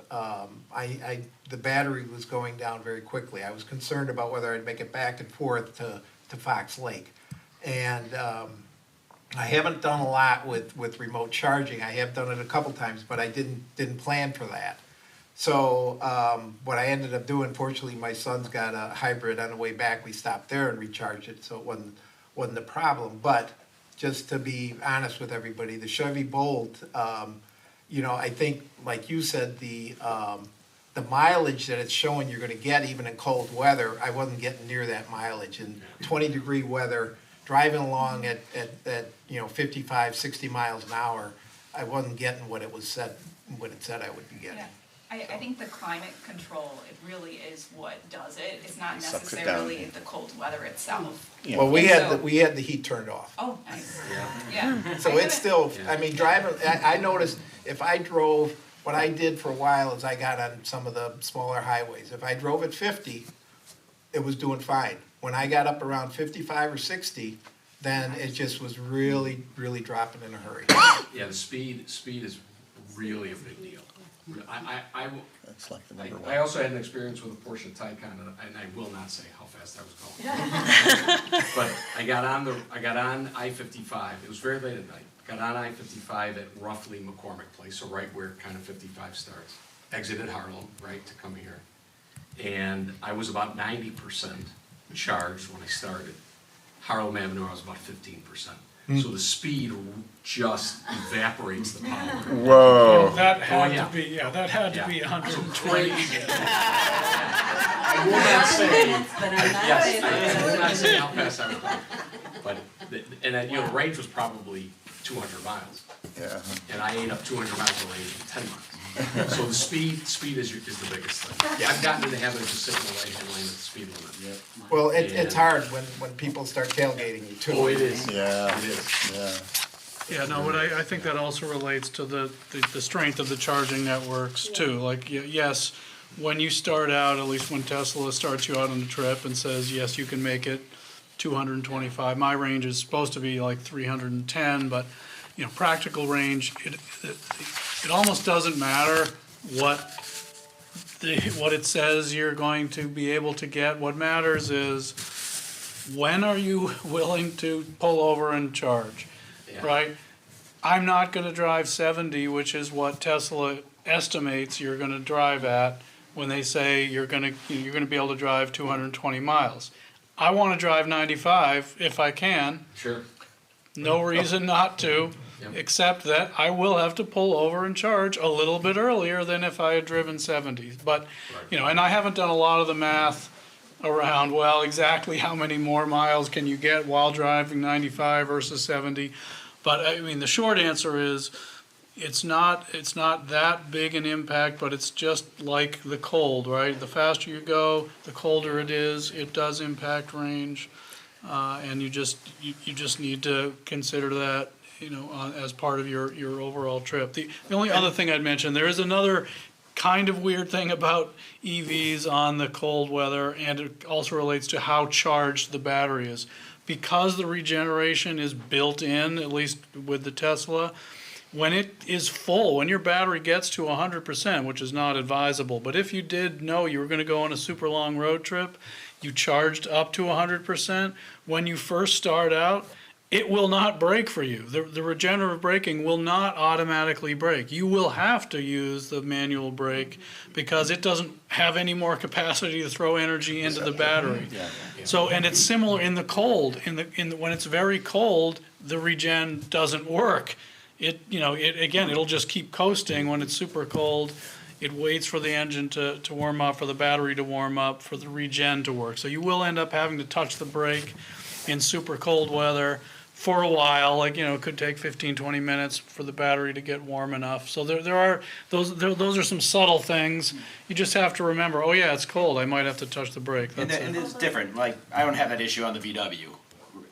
the battery was going down very quickly. I was concerned about whether I'd make it back and forth to Fox Lake. And I haven't done a lot with remote charging. I have done it a couple times, but I didn't plan for that. So what I ended up doing, fortunately, my son's got a hybrid. On the way back, we stopped there and recharged it, so it wasn't a problem. But just to be honest with everybody, the Chevy Bolt, I think, like you said, the mileage that it's showing you're going to get, even in cold weather, I wasn't getting near that mileage. In 20-degree weather, driving along at 55, 60 miles an hour, I wasn't getting what it said I would be getting. Yeah. I think the climate control, it really is what does it. It's not Sucks it necessarily down. the cold weather itself. Yeah. Well, we had the heat turned off. Oh, nice. Yeah. So it's still, driving, I noticed if I drove, what I did for a while is I got on some of the smaller highways. If I drove at 50, it was doing fine. When I got up around 55 or 60, then it just was really, really dropping in a hurry. Yeah, the speed is really a big deal. That's like the number one. I also had an experience with a Porsche Taycan, and I will not say how fast I was going. But I got on I-55. It was very late at night. Got on I-55 at roughly McCormick Place, so right where kind of 55 starts. Exited Harlem, right, to come here. And I was about 90% charged when I started. Harlem Avenue, I was about 15%. So the speed just evaporates the power. Whoa. That had yeah. to be, that had to be 120. I will not say, But I'm not yes, saying I will not say how fast I was going. But, the range was probably 200 miles. Yeah. And I ate up 200 miles of range in 10 miles. So the speed is the biggest thing. I've gotten in the habit of just sitting in the right-hand lane at the speed limit. Well, it's hard when people start tailgating you too. Oh, it is. Yeah. It is. Yeah. Yeah, no, but I think that also relates to the strength of the charging networks too. Like, yes, when you start out, at least when Tesla starts you out on a trip and says, yes, you can make it 225. My range is supposed to be like 310, but practical range, it almost doesn't matter what it says you're going to be able to get. What matters is when are you willing to pull over and charge, right? I'm not going to drive 70, which is what Tesla estimates you're going to drive at when they say you're going to be able to drive 220 miles. I want to drive 95 if I can. Sure. No reason not to. Yep. Except that I will have to pull over and charge a little bit earlier than if I had driven 70. But, and I haven't done a lot of the math around, exactly how many more miles can you get while driving 95 versus 70. But, the short answer is it's not that big an impact, but it's just like the cold, right? The faster you go, the colder it is. It does impact range. And you just need to consider that, as part of your overall trip. The only other thing I'd mention, there is another kind of weird thing about EVs on the cold weather, and it also relates to how charged the battery is. Because the regeneration is built in, at least with the Tesla, when it is full, when your battery gets to 100%, which is not advisable, but if you did know you were going to go on a super long road trip, you charged up to 100%, when you first start out, it will not brake for you. The regenerative braking will not automatically brake. You will have to use the manual brake because it doesn't have any more capacity to throw energy into the battery. So, and it's similar in the cold. When it's very cold, the regen doesn't work. It'll just keep coasting when it's super cold. It waits for the engine to warm up, for the battery to warm up, for the regen to work. So you will end up having to touch the brake in super cold weather for a while. It could take 15-20 minutes for the battery to get warm enough. So there are those are some subtle things. You just have to remember, it's cold, I might have to touch the brake. And it's different. Like, I don't have that issue on the VW.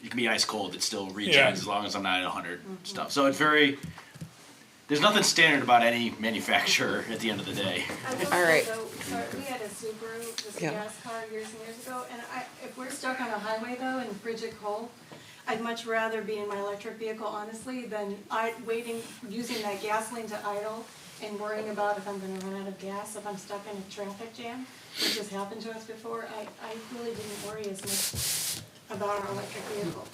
It can be ice cold, it still regens as long as I'm not at 100 stuff. So it's very, there's nothing standard about any manufacturer at the end of the day. All right. So we had a Subaru, this Yeah. gas car years and years ago, and if we're stuck on a highway though in frigid cold, I'd much rather be in my electric vehicle honestly than using that gasoline to idle and worrying about if I'm gonna run out of gas if I'm stuck in a traffic jam, which has happened to us before. I really didn't worry as much about our electric vehicle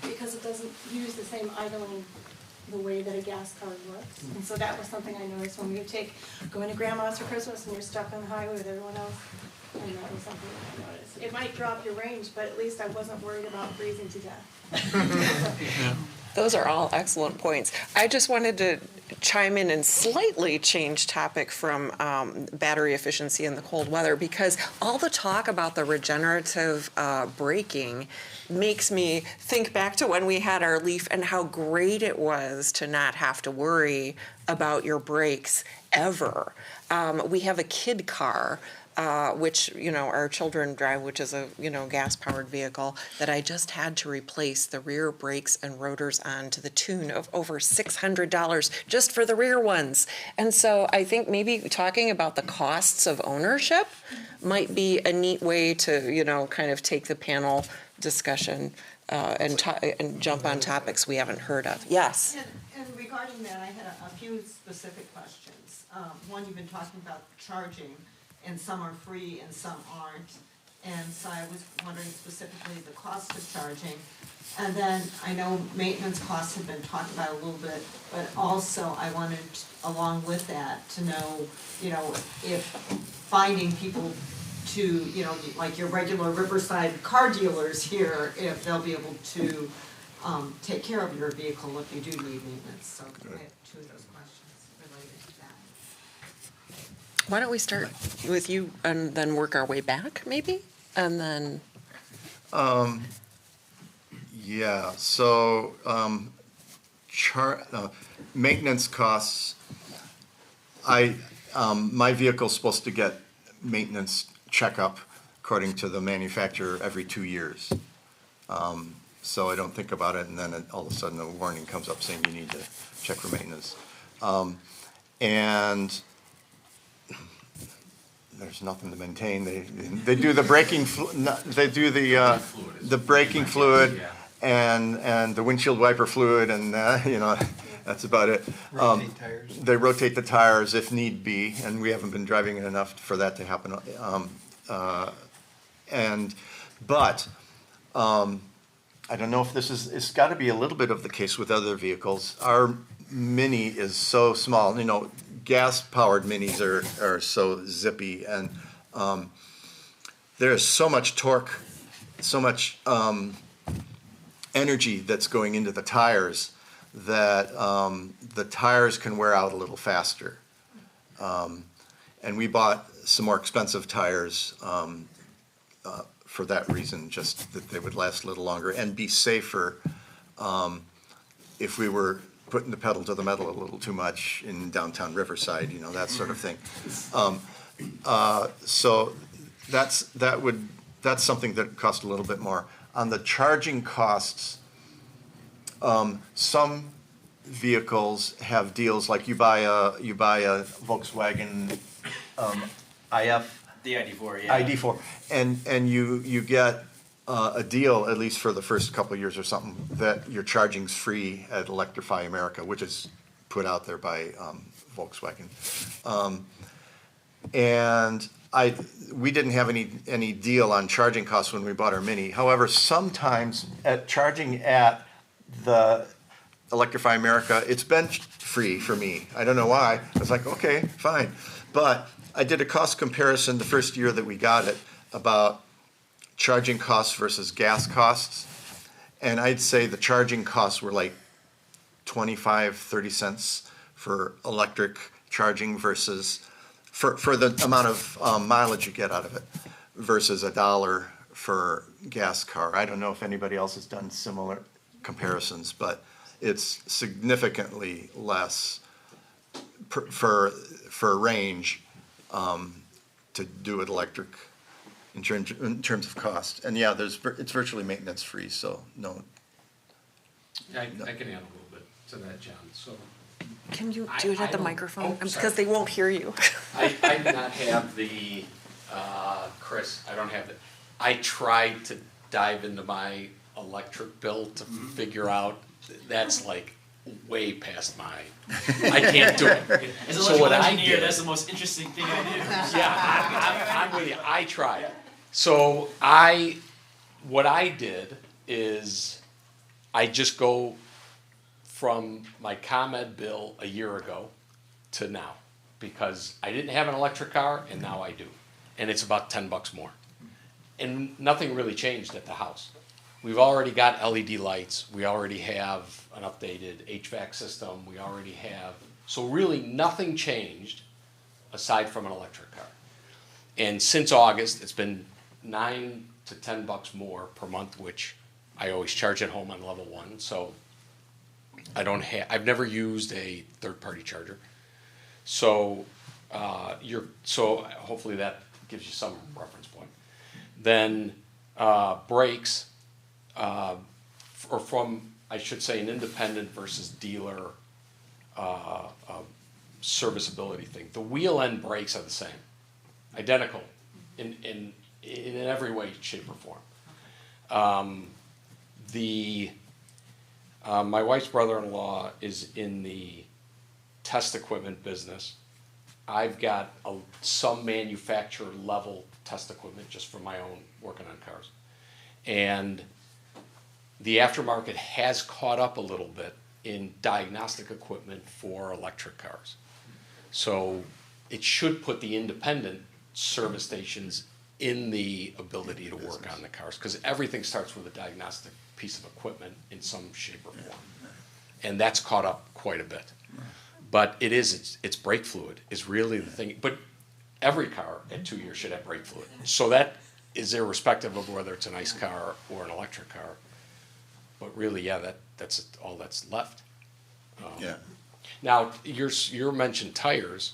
because it doesn't use the same idling the way that a gas car works. And so that was something I noticed when we would going to grandma's for Christmas and you're stuck on the highway with everyone else. And that was something that I noticed. It might drop your range, but at least I wasn't worried about freezing to death. Those are all excellent points. I just wanted to chime in and slightly change topic from battery efficiency in the cold weather, because all the talk about the regenerative braking makes me think back to when we had our Leaf and how great it was to not have to worry about your brakes ever. We have a kid car, which, our children drive, which is a, gas-powered vehicle, that I just had to replace the rear brakes and rotors on to the tune of over $600 just for the rear ones. And so I think maybe talking about the costs of ownership might be a neat way to, kind of take the panel discussion and jump on topics we haven't heard of. Yes? And regarding that, I had a few specific questions. One, you've been talking about charging, and some are free and some aren't. And so I was wondering specifically the cost of charging. And then I know maintenance costs have been talked about a little bit, but also I wanted, along with that, to know, if finding people to, like your regular Riverside car dealers here, if they'll be able to take care of your vehicle if you do need maintenance. So I have two of those questions related to that. Why don't we start with you and then work our way back, maybe? And then... Yeah, so maintenance costs, my vehicle's supposed to get maintenance checkup according to the manufacturer every 2 years. So I don't think about it, and then all of a sudden a warning comes up saying you need to check for maintenance. And there's nothing to maintain. They do the braking, they do the braking fluid and the windshield wiper fluid, and that's about it. Rotate tires. They rotate the tires if need be, and we haven't been driving it enough for that to happen. But I don't know if it's got to be a little bit of the case with other vehicles. Our Mini is so small, gas-powered Minis are so zippy, and there's so much torque, so much energy that's going into the tires that the tires can wear out a little faster. And we bought some more expensive tires for that reason, just that they would last a little longer and be safer if we were putting the pedal to the metal a little too much in downtown Riverside, that sort of thing. So that's something that costs a little bit more. On the charging costs, some vehicles have deals like you buy a Volkswagen IF. The ID4, yeah. ID4, and you get a deal, at least for the first couple of years or something, that your charging's free at Electrify America, which is put out there by Volkswagen. And we didn't have any deal on charging costs when we bought our Mini. However, sometimes charging at the Electrify America, it's been free for me. I don't know why. I was like, okay, fine. But I did a cost comparison the first year that we got it about charging costs versus gas costs. And I'd say the charging costs were like 25-30 cents for electric charging versus for the amount of mileage you get out of it versus $1 for gas car. I don't know if anybody else has done similar comparisons, but it's significantly less for range to do it electric in terms of cost. And yeah, it's virtually maintenance free, so no. I can add a little bit to that, John. So Can you do it at the don't- microphone? oh, sorry. Because they won't hear you. I do not have the, Chris, I don't have it. I tried to dive into my electric bill to figure out, that's like way past I can't do it. As an So what electrical I engineer, did- that's the most interesting thing I do. Yeah, I'm with you, I tried. So what I did is, I just go from my ComEd bill a year ago to now, because I didn't have an electric car and now I do. And it's about $10 more. And nothing really changed at the house. We've already got LED lights, we already have an updated HVAC system, we already have, so really nothing changed aside from an electric car. And since August, it's been $9 to $10 more per month, which I always charge at home on level 1, so I've never used a third-party charger. So, so hopefully that gives you some reference point. Then, brakes, or from, I should say, an independent versus dealer, serviceability thing. The wheel end brakes are the same, identical in every way, shape, or form. My wife's brother-in-law is in the test equipment business. I've got some manufacturer level test equipment just for my own working on cars. And the aftermarket has caught up a little bit in diagnostic equipment for electric cars. So it should put the independent service stations in the ability to work on the cars, because everything starts with a diagnostic piece of equipment in some shape or form. And that's caught up quite a bit. But it's brake fluid is really the thing. But every car at 2 years should have brake fluid. So that is irrespective of whether it's an ICE car or an electric car. But really, yeah, that's all that's left. Yeah. Now, you mentioned tires.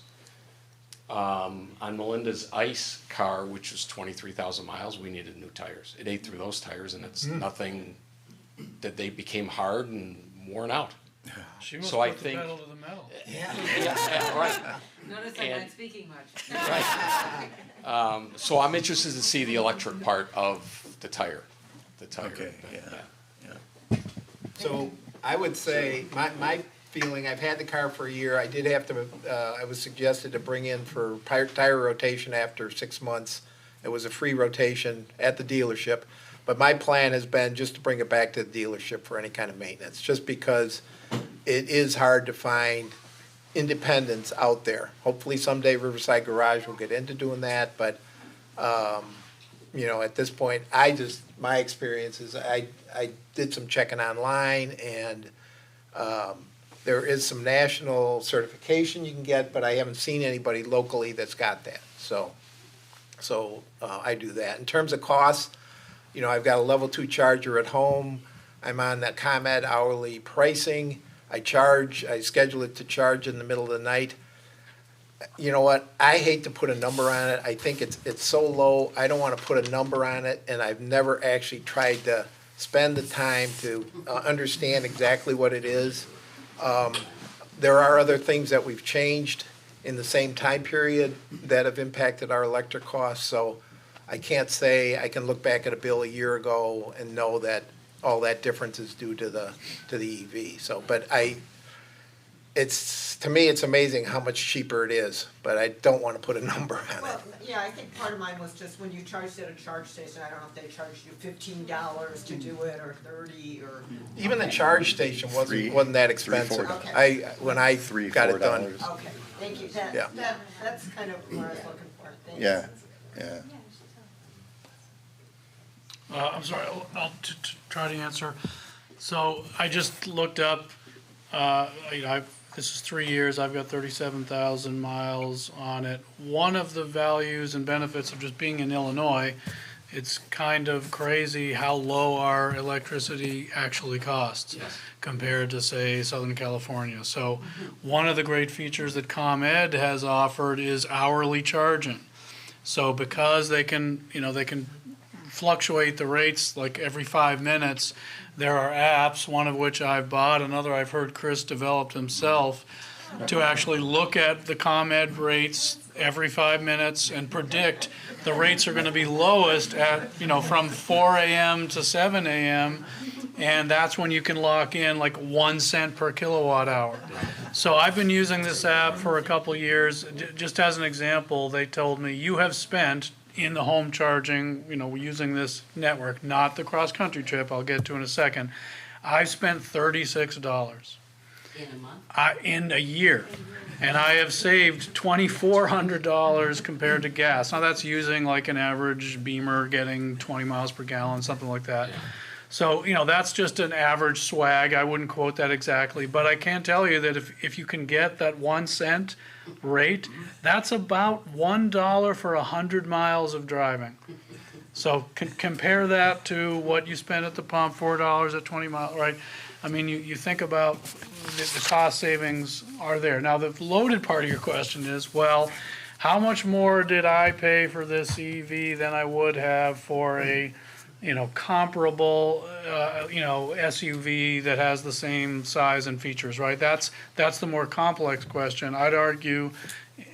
On Melinda's ICE car, which was 23,000 miles, we needed new tires. It ate through those tires, and it's nothing that they became hard and worn out. She must So I put the think- pedal to the metal. Yeah, right. Notice I'm And- not speaking much. Right. So I'm interested to see the electric part of the tire. Okay, yeah. So I would say, my feeling, I've had the car for a year, I did have to, I was suggested to bring in for tire rotation after 6 months. It was a free rotation at the dealership, but my plan has been just to bring it back to the dealership for any kind of maintenance, just because it is hard to find independents out there. Hopefully someday Riverside Garage will get into doing that, but, at this point, my experience is I did some checking online, and there is some national certification you can get, but I haven't seen anybody locally that's got that. So I do that. In terms of costs, I've got a level 2 charger at home. I'm on that ComEd hourly pricing. I schedule it to charge in the middle of the night. You know what? I hate to put a number on it. I think it's so low, I don't want to put a number on it, and I've never actually tried to spend the time to understand exactly what it is. There are other things that we've changed in the same time period that have impacted our electric costs, so I can't say I can look back at a bill a year ago and know that all that difference is due to the EV. So, but to me, it's amazing how much cheaper it is, but I don't want to put a number on it. Well, yeah, I think part of mine was just when you charged at a charge station, I don't know if they charged you $15 to do it, or 30, or. Even the charge station wasn't that expensive. $4. When I got it done. Okay, thank you. Yeah. That's kind of what I was looking for. Thanks. Yeah. I'm sorry, I'll try to answer. So I just looked up, this is 3 years, I've got 37,000 miles on it. One of the values and benefits of just being in Illinois, it's kind of crazy how low our electricity actually costs compared to, say, Southern California. So one of the great features that ComEd has offered is hourly charging. So because they can fluctuate the rates like every 5 minutes. There are apps, one of which I've bought, another I've heard Chris developed himself, to actually look at the ComEd rates every 5 minutes and predict the rates are going to be lowest at, from 4 a.m. to 7 a.m. And that's when you can lock in like 1 cent per kilowatt hour. So I've been using this app for a couple of years. Just as an example, they told me you have spent in the home charging, using this network, not the cross-country trip I'll get to in a second, I've spent $36. In a month? In a year. And I have saved $2,400 compared to gas. Now that's using like an average Beamer getting 20 miles per gallon, something like that. So, that's just an average swag. I wouldn't quote that exactly, but I can tell you that if you can get that 1 cent rate, that's about $1 for 100 miles of driving. So compare that to what you spend at the pump, $4 at 20 miles, right? I mean, you think about the cost savings are there. Now, the loaded part of your question is, well, how much more did I pay for this EV than I would have for a comparable, SUV that has the same size and features, right? That's the more complex question. I'd argue,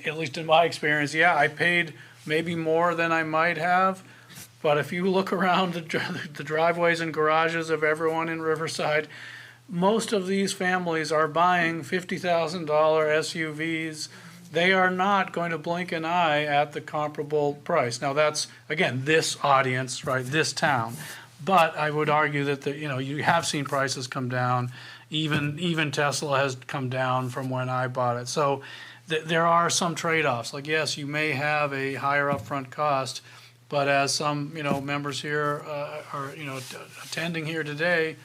at least in my experience, yeah, I paid maybe more than I might have, but if you look around the driveways and garages of everyone in Riverside, most of these families are buying $50,000 SUVs. They are not going to blink an eye at the comparable price. Now that's, again, this audience, right, this town. But I would argue that you have seen prices come down. Even Tesla has come down from when I bought it. So there are some trade-offs. Like, yes, you may have a higher upfront cost, but as some, members here are, attending here today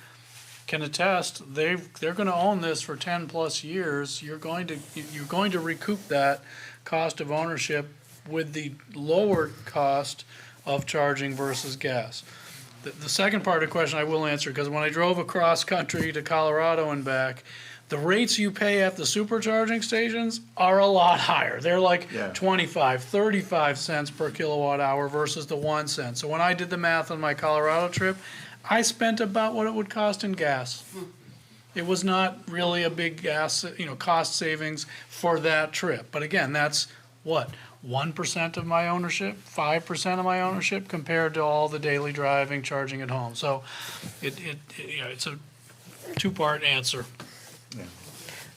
can attest, they're going to own this for 10 plus years. You're going to recoup that cost of ownership with the lower cost of charging versus gas. The second part of the question I will answer, because when I drove across country to Colorado and back, the rates you pay at the supercharging stations are a lot higher. They're like 25, 35 cents per kilowatt hour versus the 1 cent. So when I did the math on my Colorado trip, I spent about what it would cost in gas. It was not really a big gas, cost savings for that trip. But again, that's what, 1% of my ownership, 5% of my ownership compared to all the daily driving, charging at home. So it's a two-part answer.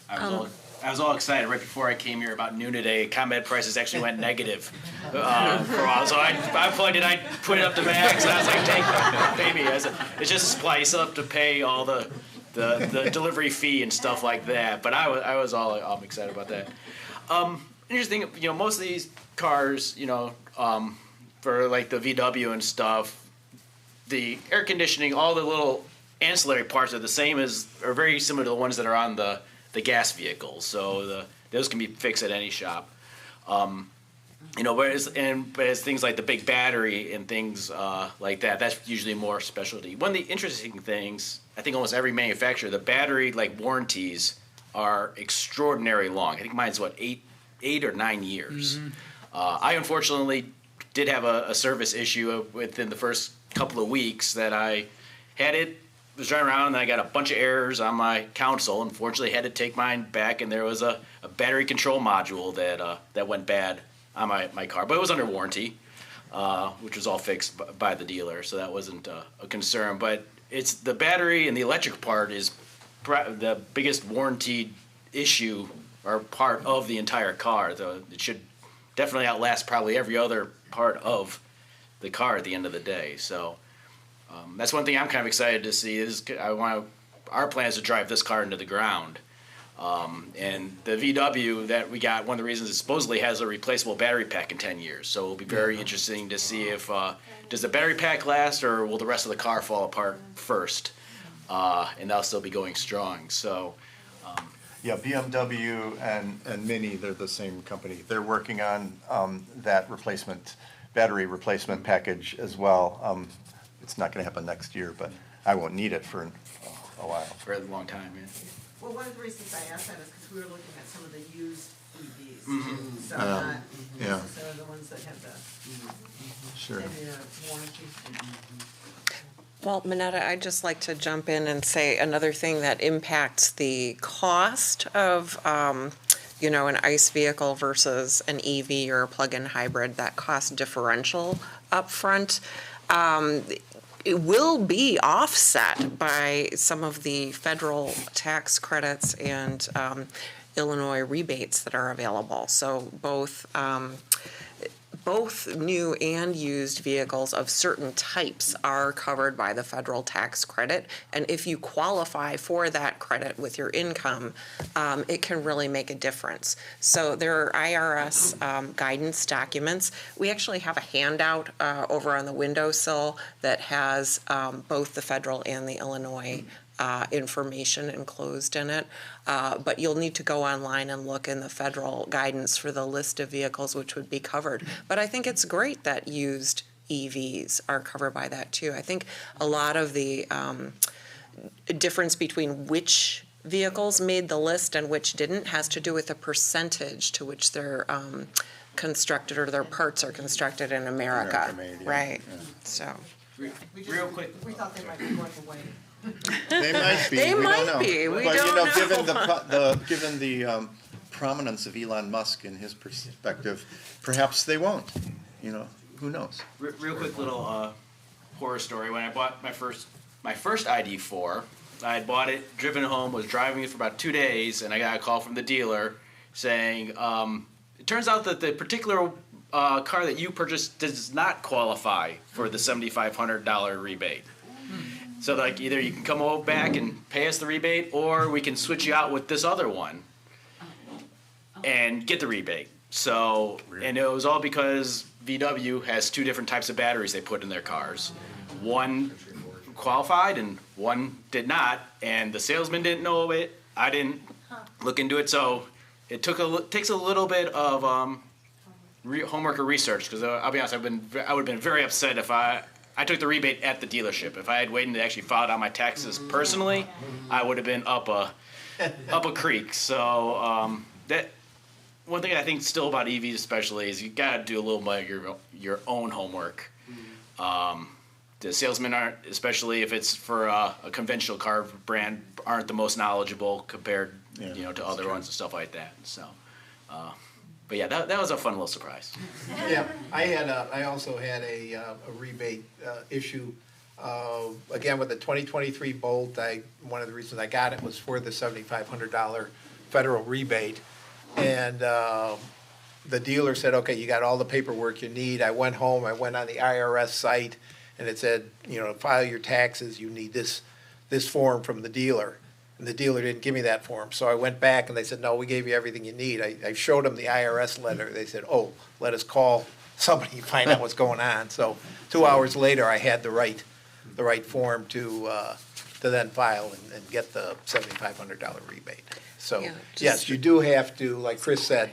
I was all excited right before I came here about noon today. ComEd prices actually went negative for a while. So I plugged it, I put it up to max, and I was like, take that, baby. It's just a supply. You still have to pay all the delivery fee and stuff like that. But I was all excited about that. Interesting, most of these cars, for like the VW and stuff, the air conditioning, all the little ancillary parts are the same are very similar to the ones that are on the gas vehicles, so those can be fixed at any shop. Whereas things like the big battery and things like that, that's usually more specialty. One of the interesting things, I think almost every manufacturer, the battery warranties are extraordinarily long. I think mine's 8 or 9 years. Mm-hmm. I unfortunately did have a service issue within the first couple of weeks that I had it. Was driving around and I got a bunch of errors on my console. Unfortunately, had to take mine back, and there was a battery control module that went bad on my car, but it was under warranty, which was all fixed by the dealer, so that wasn't a concern. But it's the battery and the electric part is the biggest warranty issue or part of the entire car. It should definitely outlast probably every other part of the car at the end of the day. So. That's one thing I'm kind of excited to see is our plan is to drive this car into the ground. And the VW that we got, one of the reasons it supposedly has a replaceable battery pack in 10 years. So it'll be very interesting to see if, does the battery pack last or will the rest of the car fall apart first? And that'll still be going strong. So. Yeah, BMW and Mini, they're the same company. They're working on that battery replacement package as well. It's not going to happen next year, but I won't need it for a while. For a long time, yeah. Well, one of the reasons I asked that is because we were looking at some of the used EVs too, so not yeah. necessarily the ones that have the Sure. 10-year warranty. Well, Minetta, I'd just like to jump in and say another thing that impacts the cost of, you know, an ICE vehicle versus an EV or a plug-in hybrid, that cost differential upfront. It will be offset by some of the federal tax credits and Illinois rebates that are available. So both new and used vehicles of certain types are covered by the federal tax credit. And if you qualify for that credit with your income, it can really make a difference. So there are IRS guidance documents. We actually have a handout over on the windowsill that has both the federal and the Illinois information enclosed in it. But you'll need to go online and look in the federal guidance for the list of vehicles which would be covered. But I think it's great that used EVs are covered by that too. I think a lot of the difference between which vehicles made the list and which didn't has to do with the percentage to which they're constructed or their parts are constructed in America. American made, yeah. Right. So. Real quick. We thought they might be going away. They might be. They we might don't know. be. We but, don't you know, know. given the prominence of Elon Musk in his perspective, perhaps they won't. You know, who knows? Real quick little horror story. When I bought my first ID4, I had bought it, driven home, was driving it for about 2 days, and I got a call from the dealer saying, it turns out that the particular car that you purchased does not qualify for the $7,500 rebate. So like either you can come back and pay us the rebate, or we can switch you out with this other one and get the rebate. So, and it was all because VW has two different types of batteries they put in their cars. One qualified and one did not, and the salesman didn't know it. I didn't look into it, so it takes a little bit of homework or research, because I'll be honest, I would have been very upset if I took the rebate at the dealership. If I had waited to actually file out my taxes personally, I would have been up a creek. So that one thing I think still about EVs especially is you got to do a little bit of your own homework. The salesmen aren't, especially if it's for a conventional car brand, aren't the most knowledgeable compared to other ones and stuff like that. So. But yeah, that was a fun little surprise. Yeah, I also had a rebate issue. Again, with the 2023 Bolt, one of the reasons I got it was for the $7,500 federal rebate. And the dealer said, okay, you got all the paperwork you need. I went home, I went on the IRS site, and it said, to file your taxes, you need this form from the dealer. And the dealer didn't give me that form. So I went back and they said, no, we gave you everything you need. I showed them the IRS letter. They said, oh, let us call somebody and find out what's going on. So 2 hours later, I had the right form to then file and get the $7,500 rebate. So, yes, you do have to, like Chris said,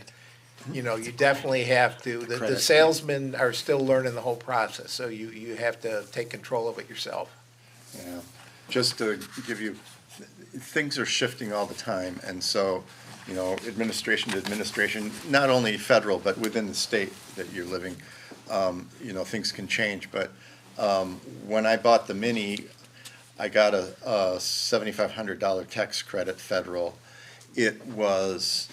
you definitely have to. The salesmen are still learning the whole process, so you have to take control of it yourself. Yeah, just to give you, things are shifting all the time, and so, administration to administration, not only federal, but within the state that you're living, things can change. But when I bought the Mini, I got a $7,500 tax credit federal. It was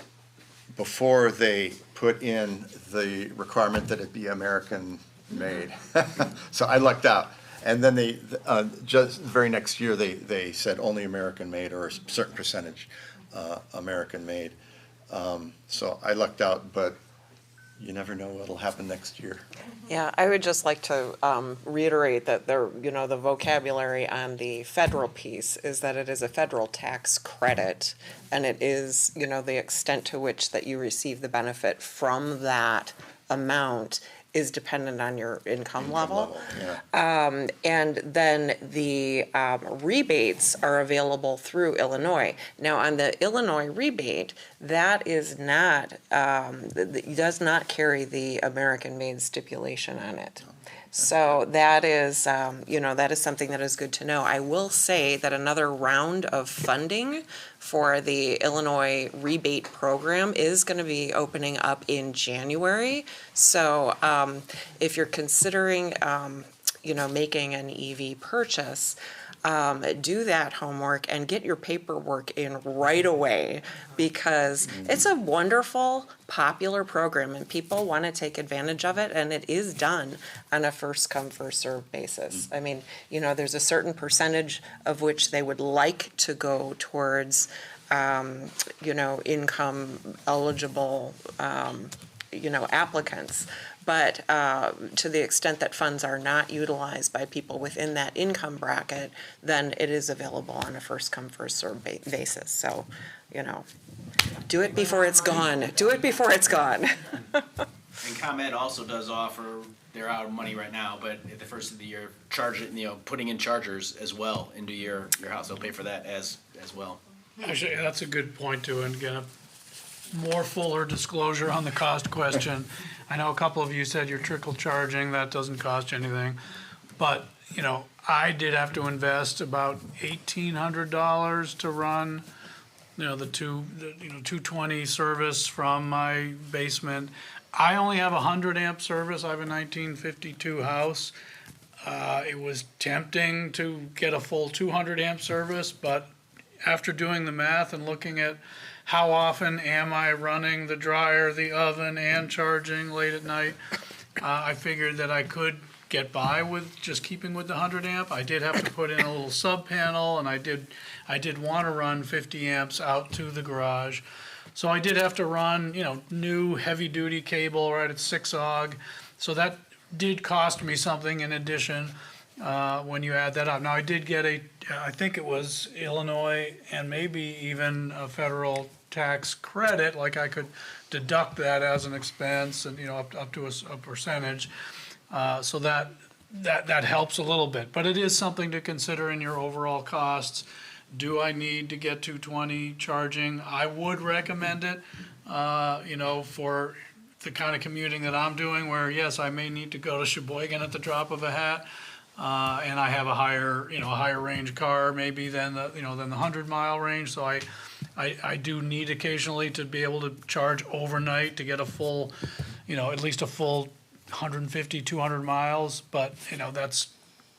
before they put in the requirement that it be American made. So I lucked out. And then they, just the very next year, they said only American made, or a certain percentage American made. So I lucked out, but you never know what'll happen next year. Yeah, I would just like to reiterate that the vocabulary on the federal piece is that it is a federal tax credit, and it is, the extent to which that you receive the benefit from that amount is dependent on your income level. Yeah. And then the rebates are available through Illinois. Now, on the Illinois rebate, that is not, does not carry the American-made stipulation on it. So that is, that is something that is good to know. I will say that another round of funding for the Illinois rebate program is going to be opening up in January. So if you're considering, making an EV purchase, do that homework and get your paperwork in right away, because it's a wonderful, popular program and people want to take advantage of it, and it is done on a first come, first served basis. I mean, there's a certain percentage of which they would like to go towards, income eligible, applicants. But to the extent that funds are not utilized by people within that income bracket, then it is available on a first come, first served basis. So, do it before it's gone. Do it before it's gone. And ComEd also does offer, they're out of money right now, but at the first of the year, charge it, putting in chargers as well into your house. They'll pay for that as well. Actually, that's a good point too, and again, more fuller disclosure on the cost question. I know a couple of you said you're trickle charging, that doesn't cost you anything, but, I did have to invest about $1,800 to run, the 220 service from my basement. I only have a 100 amp service. I have a 1952 house. It was tempting to get a full 200 amp service, but after doing the math and looking at how often am I running the dryer, the oven, and charging late at night, I figured that I could get by with just keeping with the 100 amp. I did have to put in a little sub panel, and I did want to run 50 amps out to the garage. So I did have to run, new heavy duty cable right at 6 AUG. So that did cost me something in addition when you add that up. Now I did get I think it was Illinois and maybe even a federal tax credit, like I could deduct that as an expense and, up to a percentage. So that helps a little bit, but it is something to consider in your overall costs. Do I need to get 220 charging? I would recommend it, for the kind of commuting that I'm doing, where yes, I may need to go to Sheboygan at the drop of a hat, and I have a higher range car maybe than the 100-mile range. So I do need occasionally to be able to charge overnight to get a full, at least a full 150, 200 miles. But that's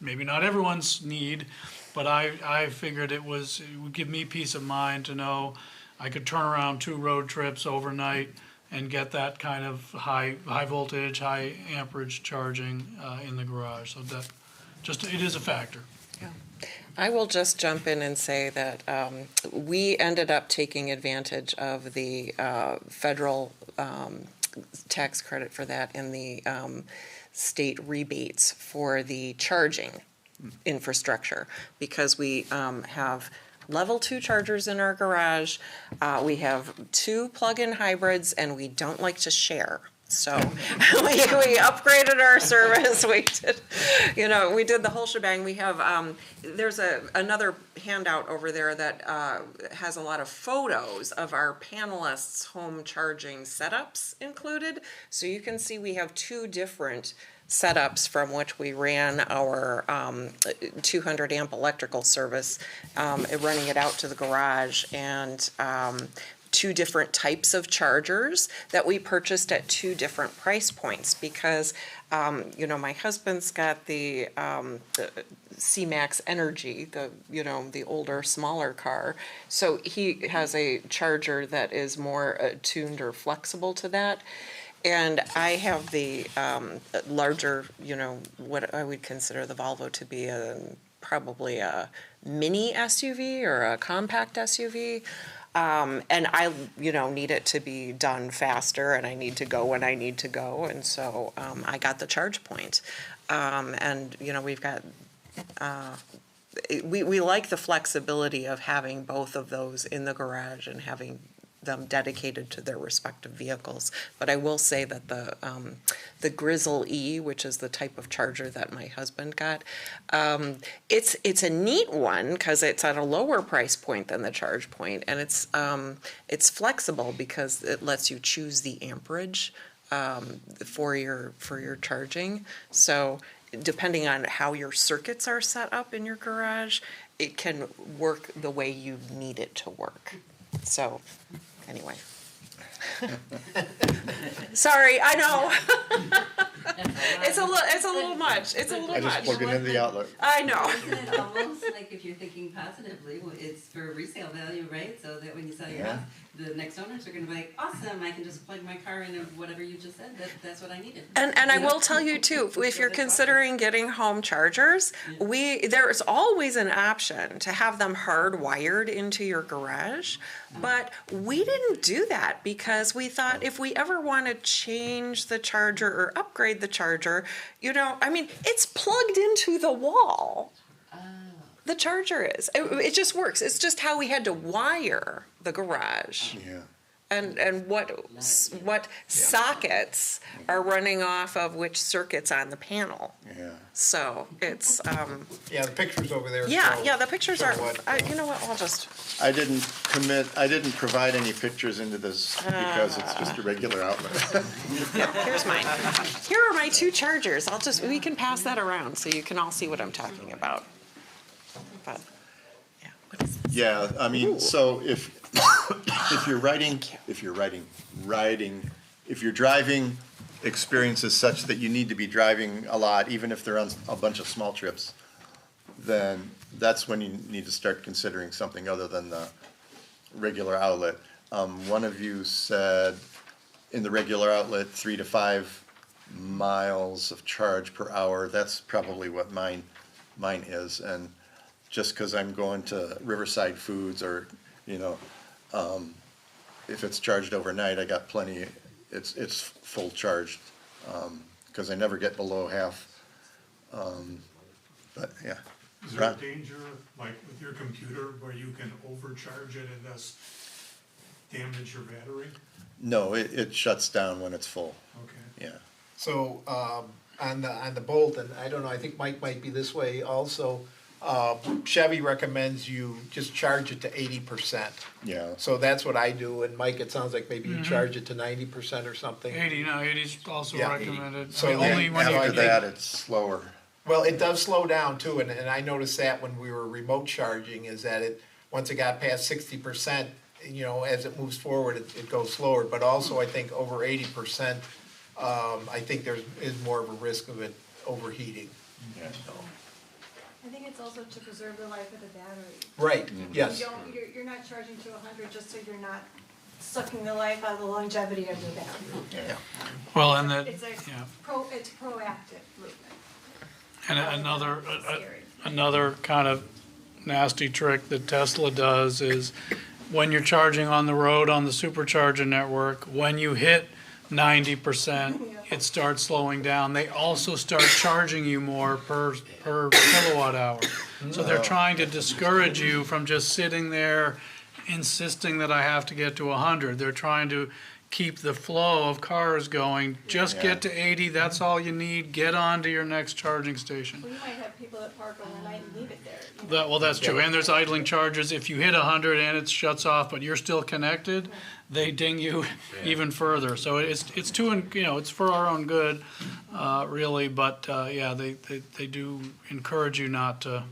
maybe not everyone's need. But I figured it would give me peace of mind to know I could turn around 2 road trips overnight and get that kind of high voltage, high amperage charging in the garage. So that it is a factor. Yeah. I will just jump in and say that we ended up taking advantage of the federal tax credit for that in the state rebates for the charging infrastructure, because we have level 2 chargers in our garage. We have 2 plug-in hybrids, and we don't like to share. So we upgraded our service. We did the whole shebang. We have there's another handout over there that has a lot of photos of our panelists' home charging setups included. So you can see we have 2 different setups from which we ran our 200 amp electrical service, running it out to the garage, and 2 different types of chargers that we purchased at 2 different price points, because my husband's got the C-Max Energy, the older, smaller car, so he has a charger that is more tuned or flexible to that. And I have the larger, what I would consider the Volvo to be probably a mini SUV or a compact SUV. And I, need it to be done faster, and I need to go when I need to go. And so I got the charge point. And, we've got, we like the flexibility of having both of those in the garage and having them dedicated to their respective vehicles. But I will say that the Grizzle E, which is the type of charger that my husband got, it's a neat one because it's at a lower price point than the charge point, and it's flexible because it lets you choose the amperage for your charging. So depending on how your circuits are set up in your garage, it can work the way you need it to work. So, anyway. Sorry, I know. It's a little much. It's a little I much. just plug it in the outlet. I know. Isn't it almost like if you're thinking positively, well, it's for resale value, right? So that when you sell your Yeah. house, the next owners are gonna be like, awesome, I can just plug my car in and whatever you just said, that's what I needed. And I will tell you too, if you're considering getting home chargers, there's always an option to have them hardwired into your garage. But we didn't do that because we thought if we ever want to change the charger or upgrade the charger, it's plugged into the wall. The charger is. It just works. It's just how we had to wire the garage. Yeah. And what sockets are running off of which circuits on the panel. Yeah. So it's, Yeah, the pictures over there. yeah, the pictures show are, what- you know what, I'll just, I didn't provide any pictures into this because it's just a regular outlet. here's mine. Here are my 2 chargers. We can pass that around so you can all see what I'm talking about. But, yeah, what is this? Yeah, I mean, so if you're driving experiences such that you need to be driving a lot, even if they're on a bunch of small trips, then that's when you need to start considering something other than the regular outlet. One of you said in the regular outlet, 3 to 5 miles of charge per hour. That's probably what mine is. And just because I'm going to Riverside Foods or, if it's charged overnight, I got plenty. It's full charged because I never get below half. But yeah. Is there a danger, like with your computer, where you can overcharge it and thus damage your battery? No, it shuts down when it's full. Okay. Yeah. So, on the Bolt, and I don't know, I think Mike might be this way also, Chevy recommends you just charge it to 80%. Yeah. So that's what I do, and Mike, it sounds like maybe you charge it to 90% or something. 80's also Yeah. recommended. So Only when you After that, it's slower. Well, it does slow down too, and I noticed that when we were remote charging, is that once it got past 60%, as it moves forward, it goes slower, but also I think over 80%, I think there is more of a risk of it overheating. Yeah. I think it's also to preserve the life of the battery. Right, yes. You're not charging to 100 just so you're not sucking the life out of the longevity of your battery. Yeah. Well, and that, It's yeah. it's proactive movement. And Rather than scary. another kind of nasty trick that Tesla does is when you're charging on the road on the supercharger network, when you hit 90%, it starts slowing down. They also start charging you more per kilowatt hour. So they're trying to discourage you from just sitting there insisting that I have to get to 100. They're trying to keep the flow of cars going. Just get to 80, that's all you need. Get on to your next charging station. Well, you might have people that park overnight and leave it there. Well, that's true. And there's idling charges. If you hit 100 and it shuts off, but you're still connected, they ding you even further. So it's it's for our own good, really. But they do encourage you not to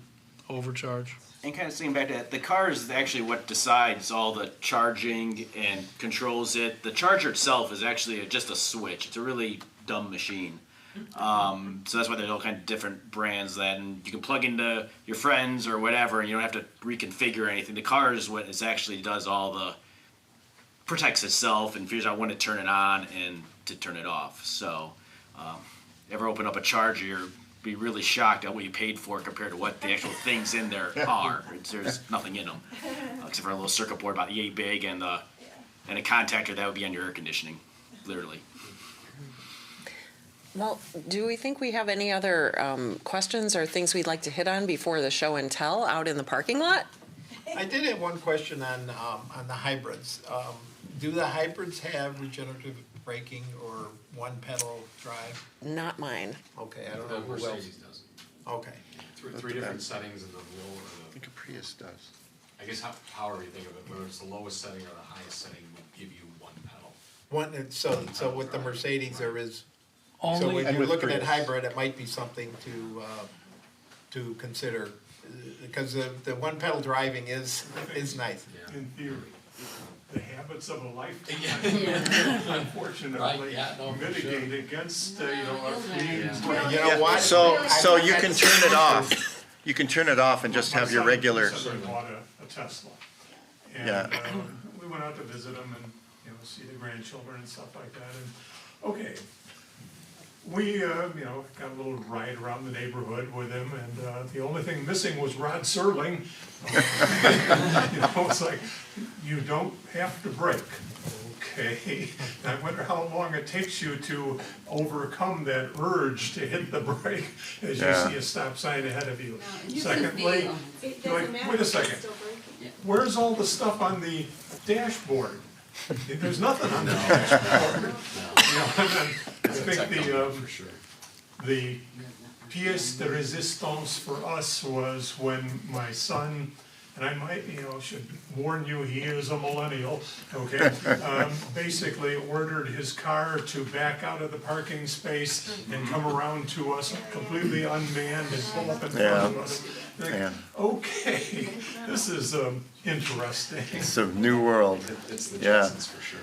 overcharge. And kind of thinking back to that, the car is actually what decides all the charging and controls it. The charger itself is actually just a switch. It's a really dumb machine. So that's why there's all kind of different brands that, and you can plug into your friends or whatever, and you don't have to reconfigure anything. The car is what it actually does all the, protects itself and figures out when to turn it on and to turn it off. So, ever open up a charger, you're be really shocked at what you paid for compared to what the actual things in there are. There's nothing in them, except for a little circuit board about yay big and a contactor that would be on your air conditioning, literally. Well, do we think we have any other questions or things we'd like to hit on before the show and tell out in the parking lot? I did have one question on the hybrids. Do the hybrids have regenerative braking or one pedal drive? Not mine. Okay, I don't know who else. Mercedes does. Okay. Three different settings in the lower, I think a Prius does. I guess however you think of it, whether it's the lowest setting or the highest setting would give you one pedal. So with the Mercedes, there is So Only, when And you're with looking at Prius. hybrid, it might be something to consider, because the one pedal driving is nice. In theory, the habits of a lifetime Right, unfortunately yeah, no, for sure. mitigate against, our fleas. You know what? So you can turn it off. You can turn it off and just have your regular. My son bought a Tesla. And Yeah. we went out to visit him and, see the grandchildren and stuff like that. And, okay, we, got a little ride around the neighborhood with him, and the only thing missing was Rod Serling. It's like, you don't have to brake. Okay, I wonder how long it takes you to overcome that urge to hit the brake as you Yeah. see a stop sign ahead of you. You can Secondly, feel. It you're doesn't like, matter. wait a it's second, still breaking. where's all the stuff on the dashboard? There's nothing on the dashboard. And then I think the pièce de résistance for us was when my son, and I might, should warn you, he is a millennial, okay? Basically ordered his car to back out of the parking space and come around to us completely unmanned and pull up in front of us. Like, Yeah. okay, this is interesting. It's a new world. It's the Yeah. Jetsons for sure.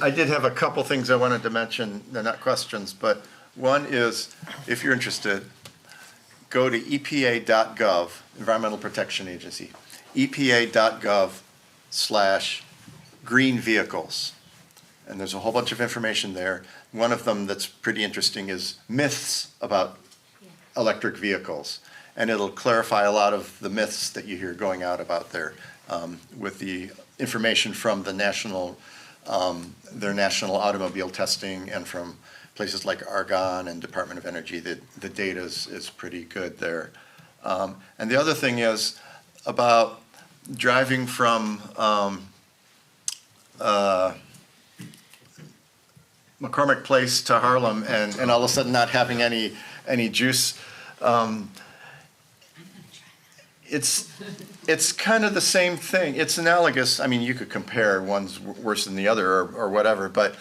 I did have a couple things I wanted to mention. They're not questions, but one is, if you're interested, go to EPA.gov, Environmental Protection Agency, EPA.gov/green vehicles. And there's a whole bunch of information there. One of them that's pretty interesting is myths about electric vehicles. And it'll clarify a lot of the myths that you hear going out about there, with the information from the their national automobile testing, and from places like Argonne and Department of Energy. The data is pretty good there. And the other thing is about driving from McCormick Place to Harlem and all of a sudden not having any juice. It's kind of the same thing. It's analogous. I mean, you could compare, one's worse than the other or whatever, but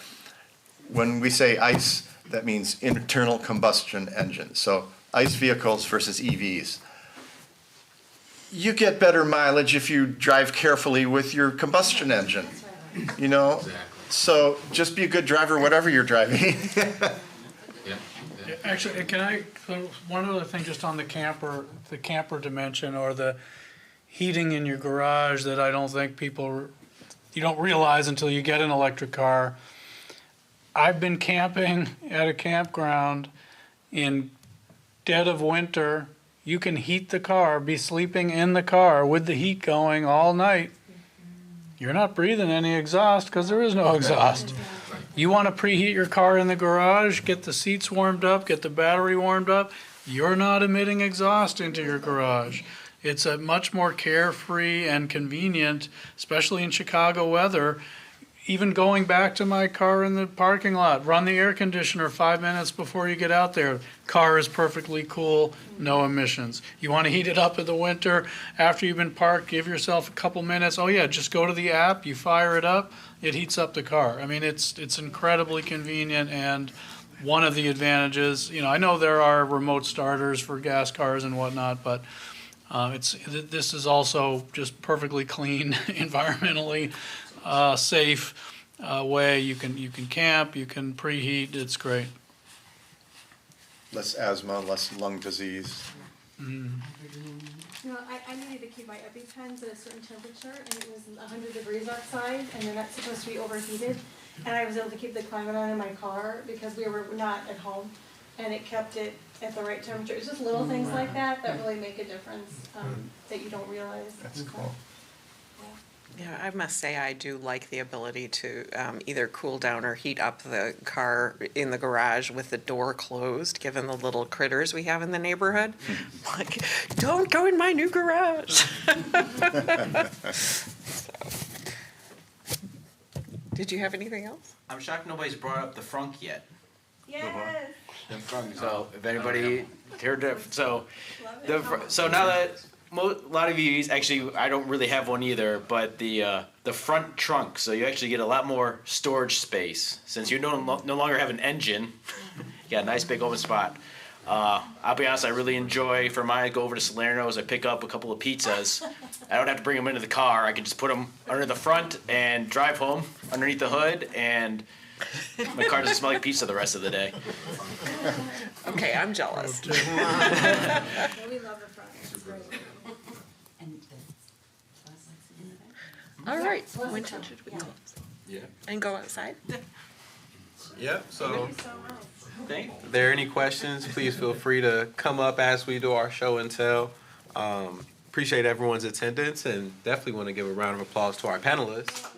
when we say ICE, that means internal combustion engine. So ICE vehicles versus EVs. You get better mileage if you drive carefully with your combustion engine, Exactly. So just be a good driver, whatever you're driving. Yeah. actually, one other thing just on the camper dimension, or the heating in your garage, that I don't think you don't realize until you get an electric car. I've been camping at a campground in dead of winter. You can heat the car, be sleeping in the car with the heat going all night. You're not breathing any exhaust because there is no exhaust. You want to preheat your car in the garage, get the seats warmed up, get the battery warmed up. You're not emitting exhaust into your garage. It's a much more carefree and convenient, especially in Chicago weather. Even going back to my car in the parking lot, run the air conditioner 5 minutes before you get out there. Car is perfectly cool, no emissions. You want to heat it up in the winter, after you've been parked, give yourself a couple minutes. Oh yeah, just go to the app, you fire it up, it heats up the car. I mean, it's incredibly convenient, and one of the advantages, I know there are remote starters for gas cars and whatnot, but this is also just perfectly clean, environmentally safe way. You can camp, you can preheat. It's great. Less asthma, less lung disease. I needed to keep my EpiPens at a certain temperature, and it was 100 degrees outside, and they're not supposed to be overheated. And I was able to keep the climate on in my car because we were not at home, and it kept it at the right temperature. It's just little things like that really make a difference that you don't realize. That's cool. Yeah, I must say I do like the ability to either cool down or heat up the car in the garage with the door closed, given the little critters we have in the neighborhood. Like, don't go in my new garage. Did you have anything else? I'm shocked nobody's brought up the frunk yet. Yes. The frunk. So if anybody here to, so now that a lot of you actually, I don't really have one either, but the front trunk. So you actually get a lot more storage space since you no longer have an engine. You got a nice big open spot. I'll be honest, I really enjoy, for mine, I go over to Salerno's, I pick up a couple of pizzas. I don't have to bring them into the car. I can just put them under the front and drive home underneath the hood, and my car doesn't smell like pizza the rest of the day. Okay, I'm jealous. We love the front, it's great. And the bus is in the back. All right, when should we close? Yeah. And go outside? Yep, so Thank you so much. if there are any questions, please feel free to come up as we do our show and tell. Appreciate everyone's attendance and definitely want to give a round of applause to our panelists.